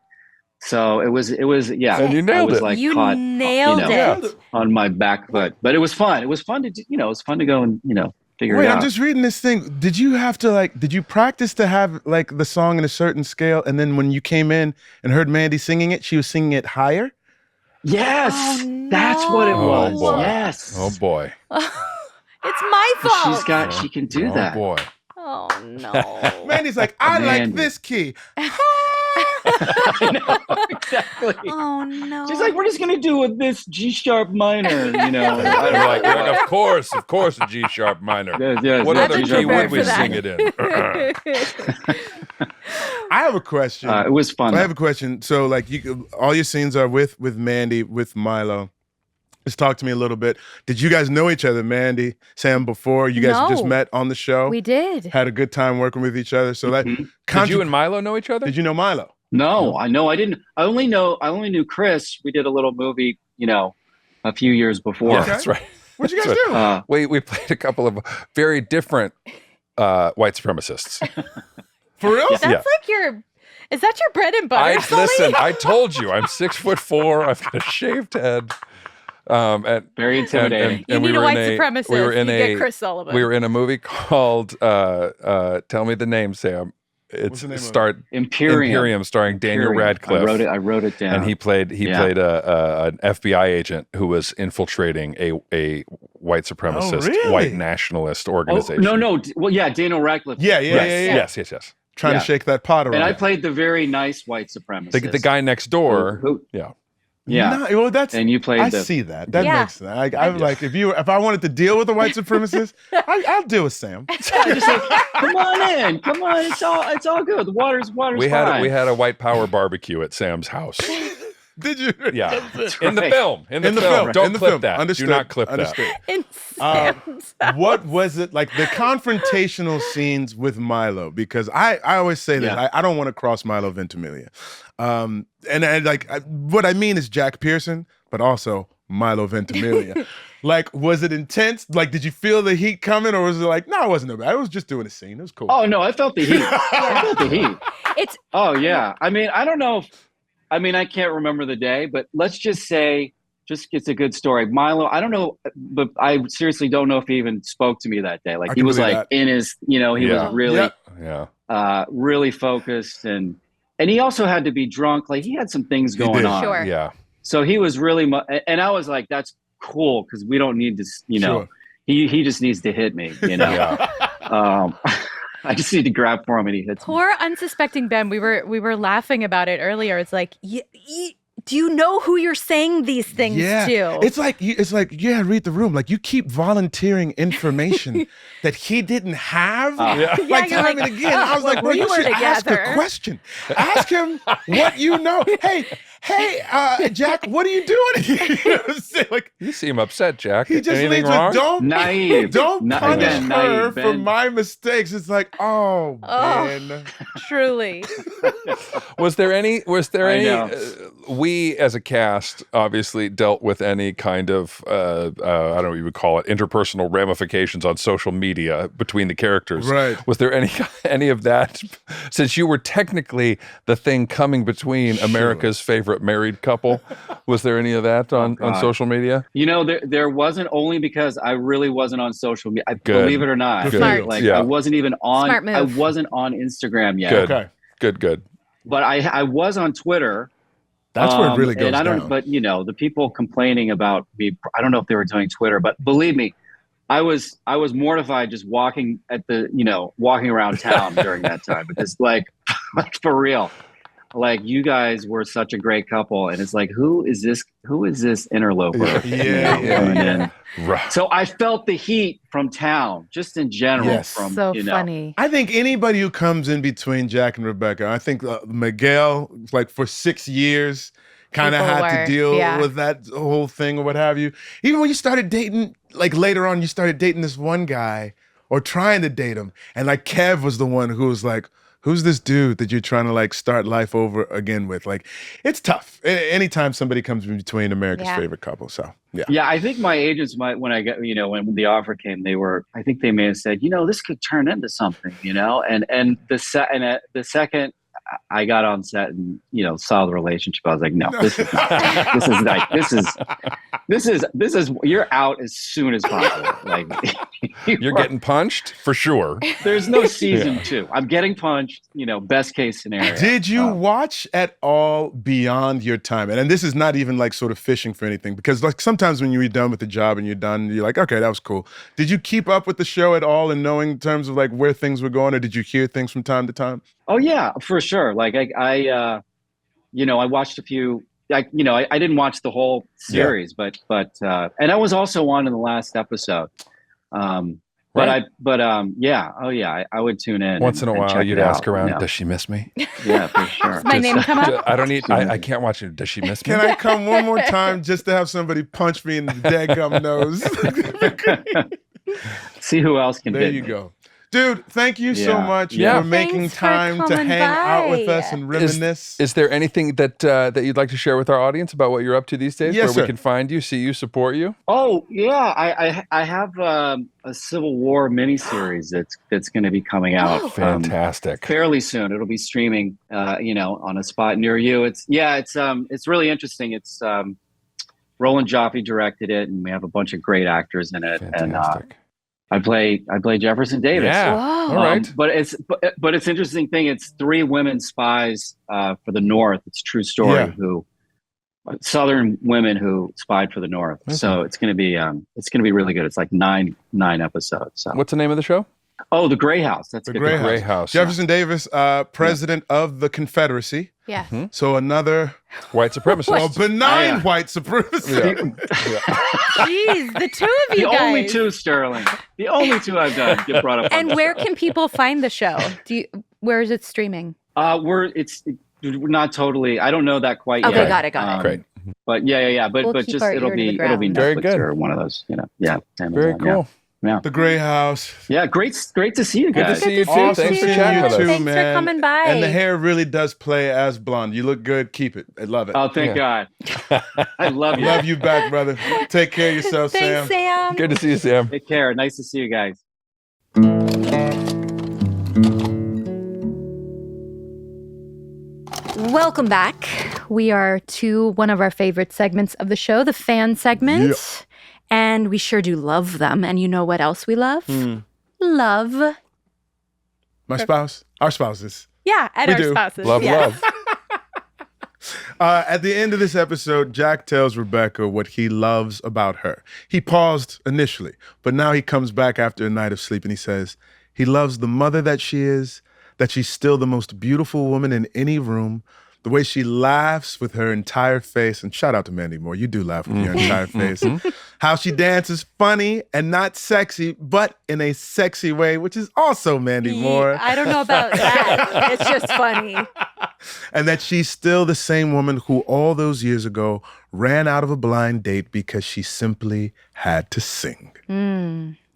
so it was yeah. And you nailed it. Like, you nailed it on my back foot, but it was fun. It was fun to it was fun to go and figure it out. I'm just reading this thing. Did you have to did you practice to have like the song in a certain scale, and then when you came in and heard Mandy singing it, she was singing it higher? Yes, that's what it was. Oh, boy. Yes. Oh boy. It's my fault. She can do that. Oh boy. Oh no. Mandy's like, I like this key. I know, exactly. Oh no. She's like, we're just gonna do with this G sharp minor, I'm like, of course, a G sharp minor. Yes, what other key would we sing it in? I have a question. It was fun. I have a question. So, like, all your scenes are with Mandy, with Milo. Just talk to me a little bit. Did you guys know each other, Mandy, Sam, before? You guys just met on the show? We did. Had a good time working with each other. So Did you and Milo know each other? Did you know Milo? No, I didn't. I only knew Chris. We did a little movie, a few years before. Yeah, that's right. What'd you guys do? We played a couple of very different white supremacists. For real? That's like is that your bread and butter? Listen, I told you, I'm 6'4". I've got a shaved head. Very intimidating. And you need a white supremacist. You get Chris Sullivan. We were in a movie called tell me the name, Sam. What's the name of it? Imperium, starring Daniel Radcliffe. I wrote it down. And he played an FBI agent who was infiltrating a white supremacist, white nationalist organization. No. Well, yeah, Daniel Radcliffe. Yes. Trying to shake that pot around. And I played the very nice white supremacist. The guy next door. Yeah. No, well, and you played. I see that. That makes sense. I'm like, if I wanted to deal with a white supremacist, I'll deal with Sam. Just like, come on, it's all good. The water's fine. We had a white power barbecue at Sam's house. Did you? Yeah. In the film. Don't clip that. Understood. Do not clip that. In Sam's house. What was it like, the confrontational scenes with Milo? Because I always say this, I don't want to cross Milo Ventimiglia. What I mean is Jack Pearson, but also Milo Ventimiglia. Like, was it intense? Like, did you feel the heat coming, or was it like, no, it wasn't that bad. I was just doing a scene. It was cool. Oh no, I felt the heat. I felt the heat. Oh yeah. I mean, I don't know I can't remember the day, but let's just say, it's a good story. Milo, I don't know, but I seriously don't know if he even spoke to me that day. Like, he was like in his, he was really, really focused, and he also had to be drunk. Like, he had some things going on. Sure. Yeah. So he was really, and I was like, that's cool, because we don't need to, Sure. he just needs to hit me, I just need to grab for him and he hits me. Poor unsuspecting Ben. We were laughing about it earlier. It's like, do you know who you're saying these things to? It's like, read the room. Like, you keep volunteering information that he didn't have. Like, time and again. I was like, bro, you should ask a question. Ask him what you know. Hey, Jack, what are you doing here? You know what I'm saying? Like, you seem upset, Jack. He just Anything leads wrong? with, don't punish her for Ben. my mistakes. It's like, Ben. Truly. Was there any we as a cast obviously dealt with any kind of I don't know what you would call it, interpersonal ramifications on social media between the characters. Right. Was there any of that, since you were technically the thing coming between America's favorite married couple? Was there any of that on social media? There wasn't, only because I really wasn't on social media. Believe it or not. I wasn't even on. Smart move. I wasn't on Instagram yet. Good. Okay. Good. But I was on Twitter. That's where it really goes down. But the people complaining about me, I don't know if they were doing Twitter, but believe me, I was mortified just walking around town during that time, because like for real. Like, you guys were such a great couple, and it's like, who is this interloper? Right. So I felt the heat from town, just in general. Yes. Funny. I think anybody who comes in between Jack and Rebecca, I think Miguel, like, for 6 years, kind of had to deal with that whole thing or what have you. Even when you started dating, like, later on, you started dating this one guy, or trying to date him, and like Kev was the one who was like, who's this dude that you're trying to like start life over again with? Like, it's tough. Anytime somebody comes in between America's favorite couple. So, yeah. Yeah, I think my agents might, when the offer came, I think they may have said, this could turn into something, and the second I got on set and, saw the relationship, I was like, no, this is you're out as soon as possible. Like you're getting punched for sure. There's no season 2. I'm getting punched, best case scenario. Did you watch at all beyond your time? And this is not even like sort of fishing for anything, because like sometimes when you're done with the job and you're done, you're like, okay, that was cool. Did you keep up with the show at all and knowing in terms of like where things were going, or did you hear things from time to time? Oh yeah, for sure. Like I watched a few. I didn't watch the whole series, but and I was also on in the last episode. I would tune in once in a while. You'd ask around, does she miss me? Yeah, for sure. Does my name come up? I can't watch it. Does she miss me? Can I come one more time just to have somebody punch me in the daggum nose? See who else can. There you go. Dude, thank you so much for making time to hang out with us and reminisce. Is there anything that you'd like to share with our audience about what you're up to these days? Yes, where we can find you, see you, support you? Oh, yeah. I have a Civil War miniseries that's going to be coming out. Fantastic. Fairly soon. It'll be streaming, on a spot near you. It's really interesting. It's Roland Joffe directed it, and we have a bunch of great actors in it. Fantastic. And I play Jefferson Davis. Yeah, all right. But it's interesting thing. It's 3 women spies for the North. It's a true story. Southern women who spied for the North. Okay. So it's gonna be really good. It's like nine episodes. So. What's the name of the show? Oh, The Gray House. That's the Gray House. Jefferson Davis, president of the Confederacy. Yeah. Mm-hmm. So another white supremacist. Benign white supremacist. Jeez, the two of you guys. The only two, Sterling. The only two I've done get brought up. And where can people find the show? Where is it streaming? It's not totally. I don't know that quite yet. Okay, got it. Great. But yeah. But just it'll be Netflix very good. or one of those. Yeah. Amazon, very cool. Yeah. The Gray House. Yeah, great to see you guys. Good to see you too. Awesome Thanks for seeing chatting you with us. too, Thanks man. for coming by. And the hair really does play as blonde. You look good. Keep it. I love it. Oh, thank God. I love you. Love you back, brother. Take care of yourself, Thanks, Sam. Good to see you, Sam. Take care. Nice to see you guys. Welcome back. We are to one of our favorite segments of the show, the fan segment. Yep. And we sure do love them. And you know what else we love? Love. My spouse? Our spouses. Yeah, and our spouses. Love. At the end of this episode, Jack tells Rebecca what he loves about her. He paused initially, but now he comes back after a night of sleep and he says he loves the mother that she is, that she's still the most beautiful woman in any room, the way she laughs with her entire face, and shout out to Mandy Moore, you do laugh with your entire face. How she dances funny and not sexy, but in a sexy way, which is also Mandy Moore. I don't know about that. It's just funny. And that she's still the same woman who all those years ago ran out of a blind date because she simply had to sing.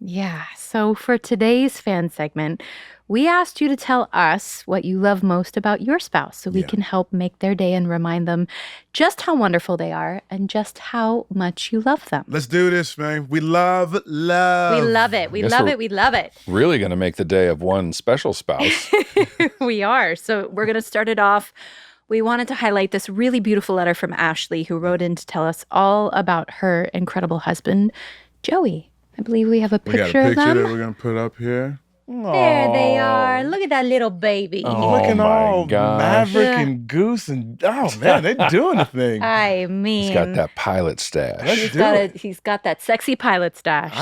Yeah, so for today's fan segment, we asked you to tell us what you love most about your spouse so we can help make their day and remind them just how wonderful they are and just how much you love them. Let's do this, man. We love. We love it. We love it. Really going to make the day of one special spouse. We are. So we're going to start it off. We wanted to highlight this really beautiful letter from Ashley, who wrote in to tell us all about her incredible husband, Joey. I believe we have a picture of them. We got a picture that we're going to put up here. There they are. Look at that little baby. Looking all Maverick and Goose and man, they're doing the thing. I mean, he's got that pilot stash. He's got that sexy pilot stash.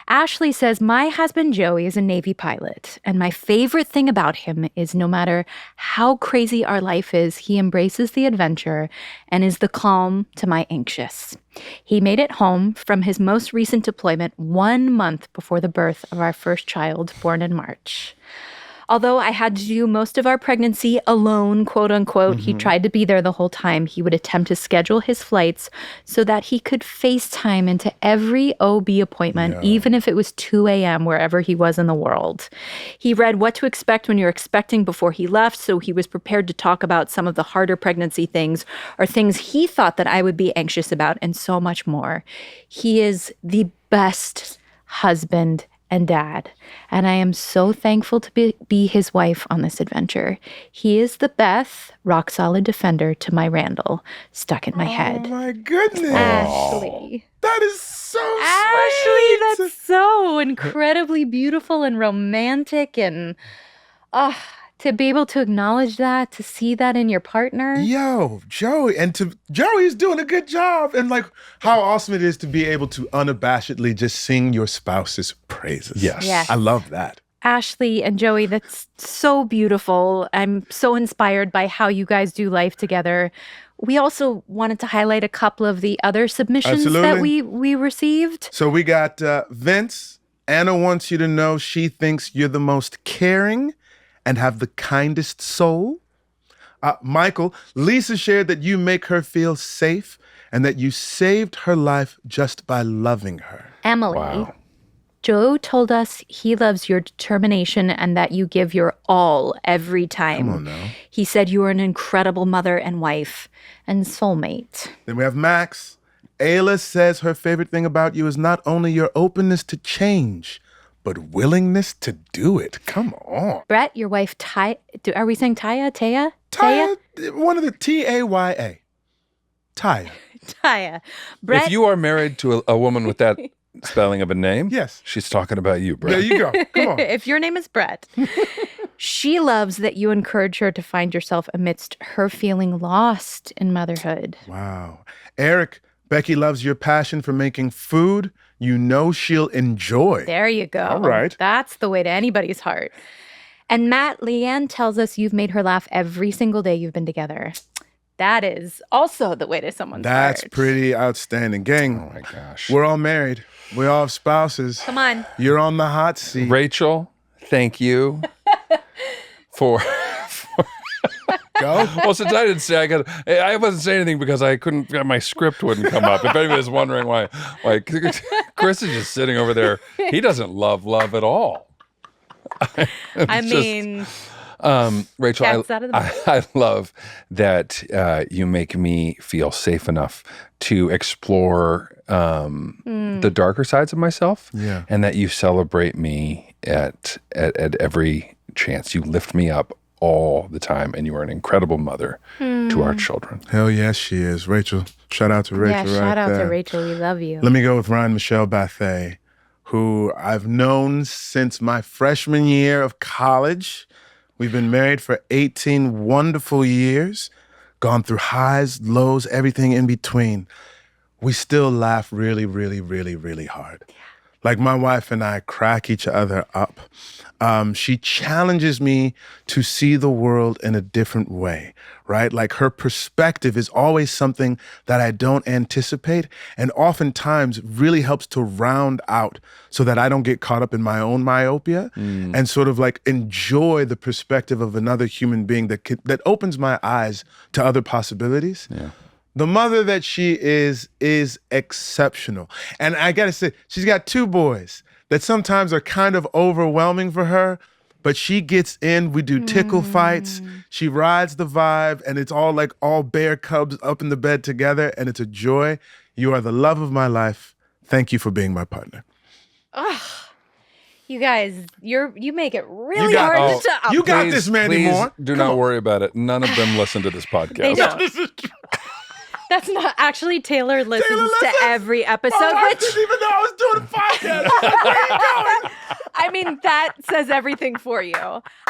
Ashley says, my husband Joey is a Navy pilot, and my favorite thing about him is no matter how crazy our life is, he embraces the adventure and is the calm to my anxious. He made it home from his most recent deployment 1 month before the birth of our first child, born in March. Although I had to do most of our pregnancy alone, quote unquote, he tried to be there the whole time. He would attempt to schedule his flights so that he could FaceTime into every OB appointment, even if it was 2 a.m. wherever he was in the world. He read what to expect when you're expecting before he left, so he was prepared to talk about some of the harder pregnancy things or things he thought that I would be anxious about, and so much more. He is the best husband and dad, and I am so thankful to be his wife on this adventure. He is the Beth, rock-solid defender to my Randall, stuck in my head. Oh, my goodness. Ashley. That is so Ashley, sweet. that's so incredibly beautiful and romantic, and to be able to acknowledge that, to see that in your partner. Yo, Joey. And Joey's doing a good job. And like how awesome it is to be able to unabashedly just sing your spouse's praises. Yes. I love that. Ashley and Joey, that's so beautiful. I'm so inspired by how you guys do life together. We also wanted to highlight a couple of the other submissions that we received. So we got Vince. Anna wants you to know she thinks you're the most caring and have the kindest soul. Michael, Lisa shared that you make her feel safe and that you saved her life just by loving her. Emily, Wow. Joe told us he loves your determination and that you give your all every time. Come on now. He said you are an incredible mother and wife and soulmate. Then we have Max. Ayla says her favorite thing about you is not only your openness to change, but willingness to do it. Come on. Brett, your wife, are we saying Taya? Taya? Taya, one of the T-A-Y-A. Taya. Taya. Brett, If you are married to a woman with that spelling of a name, Yes. she's talking about you, Brett. There you go. Come on. if your name is Brett, she loves that you encourage her to find yourself amidst her feeling lost in motherhood. Wow. Eric, Becky loves your passion for making food you know she'll enjoy. There you go. All right. That's the way to anybody's heart. And Matt, Leanne tells us you've made her laugh every single day you've been together. That is also the way to someone's heart. That's pretty outstanding. Gang, Oh my gosh. we're all married. We all have spouses. Come on. You're on the hot seat. Rachel, thank you for Go. well, since I didn't say I wasn't saying anything because I couldn't. My script wouldn't come up. If anybody's wondering why Chris is just sitting over there, he doesn't love at all. Rachel, Cat's out of the bag. I love that you make me feel safe enough to explore the darker sides of myself, and that you celebrate me at every chance. You lift me up all the time, and you are an incredible mother to our children. Hell yes, she is. Rachel. Shout out to Rachel. Yeah, shout out there. to Rachel. We love you. Let me go with Ryan Michelle Bathay, who I've known since my freshman year of college. We've been married for 18 wonderful years, gone through highs, lows, everything in between. We still laugh really, really, really, really hard. Like my wife and I crack each other up. She challenges me to see the world in a different way, right? Like her perspective is always something that I don't anticipate, and oftentimes really helps to round out so that I don't get caught up in my own myopia and sort of like enjoy the perspective of another human being that opens my eyes to other possibilities. Yeah. The mother that she is exceptional. And I gotta say, she's got 2 boys that sometimes are kind of overwhelming for her, but she gets in, we do tickle fights, she rides the vibe, and it's all bear cubs up in the bed together, and it's a joy. You are the love of my life. Thank you for being my partner. You guys, you make it really hard to top. You got this, Mandy Please Moore. do not worry about it. None of them listen to this podcast. They don't. That's not actually Taylor listens to every episode. My wife didn't even know I was doing a podcast. Where are you going? I mean, that says everything for you.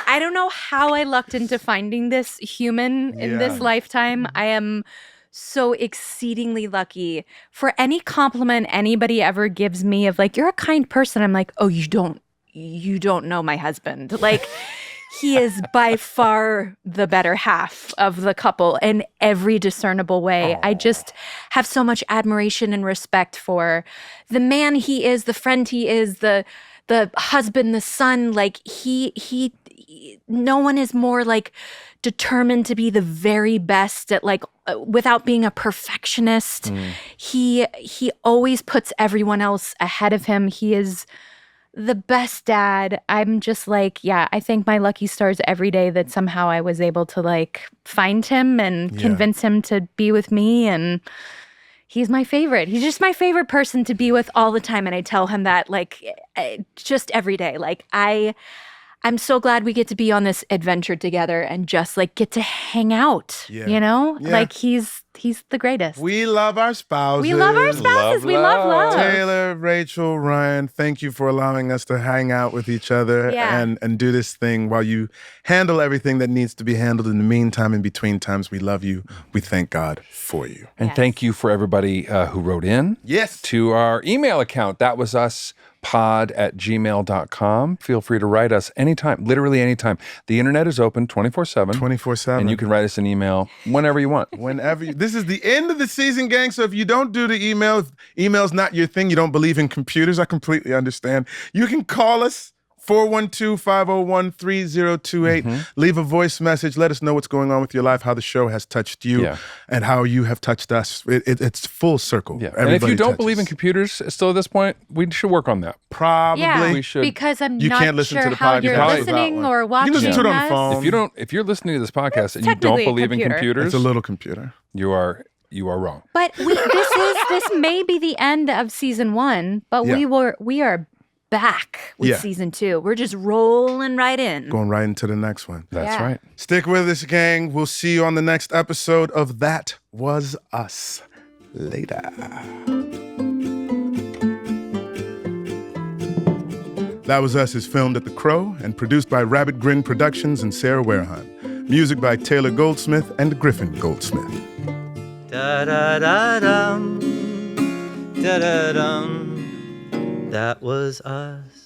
I don't know how I lucked into finding this human in this lifetime. I am so exceedingly lucky. For any compliment anybody ever gives me of like, you're a kind person, I'm like, oh, you don't know my husband. Like, he is by far the better half of the couple in every discernible way. I just have so much admiration and respect for the man he is, the friend he is, the husband, the son. Like he no one is more like determined to be the very best at like without being a perfectionist. He always puts everyone else ahead of him. He is the best dad. I'm just like, I thank my lucky stars every day that somehow I was able to like find him and convince him to be with me. And he's my favorite. He's just my favorite person to be with all the time. And I tell him that like just every day. Like I'm so glad we get to be on this adventure together and just like get to hang out, you know? Yeah. Like he's the greatest. We love our spouses. We love our spouses. We love love. Taylor, Rachel, Ryan, thank you for allowing us to hang out with each other and do this thing while you handle everything that needs to be handled. In the meantime, in between times, we love you. We thank God for you. And thank you for everybody who wrote in to our email account. That was us. pod@gmail.com. Feel free to write us anytime, literally anytime. The internet is open 24/7. 24/7. And you can write us an email whenever you want. This is the end of the season, gang. So if you don't do the email, if email's not your thing, you don't believe in computers, I completely understand. You can call us. 412-501-3028. Leave a voice message. Let us know what's going on with your life, how the show has touched you, and how you have touched us. It's full circle. Yeah. And if you don't believe in computers still at this point, we should work on that. Probably. We should. Because I'm you not can't listen sure to the how podcast you're listening or watching. You can listen to it on the phone. If you're listening to this podcast and you don't believe in computers, it's a little computer. You are wrong. But this may be the end of season 1, but we are back with season 2. We're just rolling right in. Going right into the next one. That's right. Stick with us, gang. We'll see you on the next episode of That Was Us. Later. That Was Us is filmed at The Crow and produced by Rabbit Grin Productions and Sara Wehrheim. Music by Taylor Goldsmith and Griffin Goldsmith. Da-da-da-dum, da-da-dum. That was us.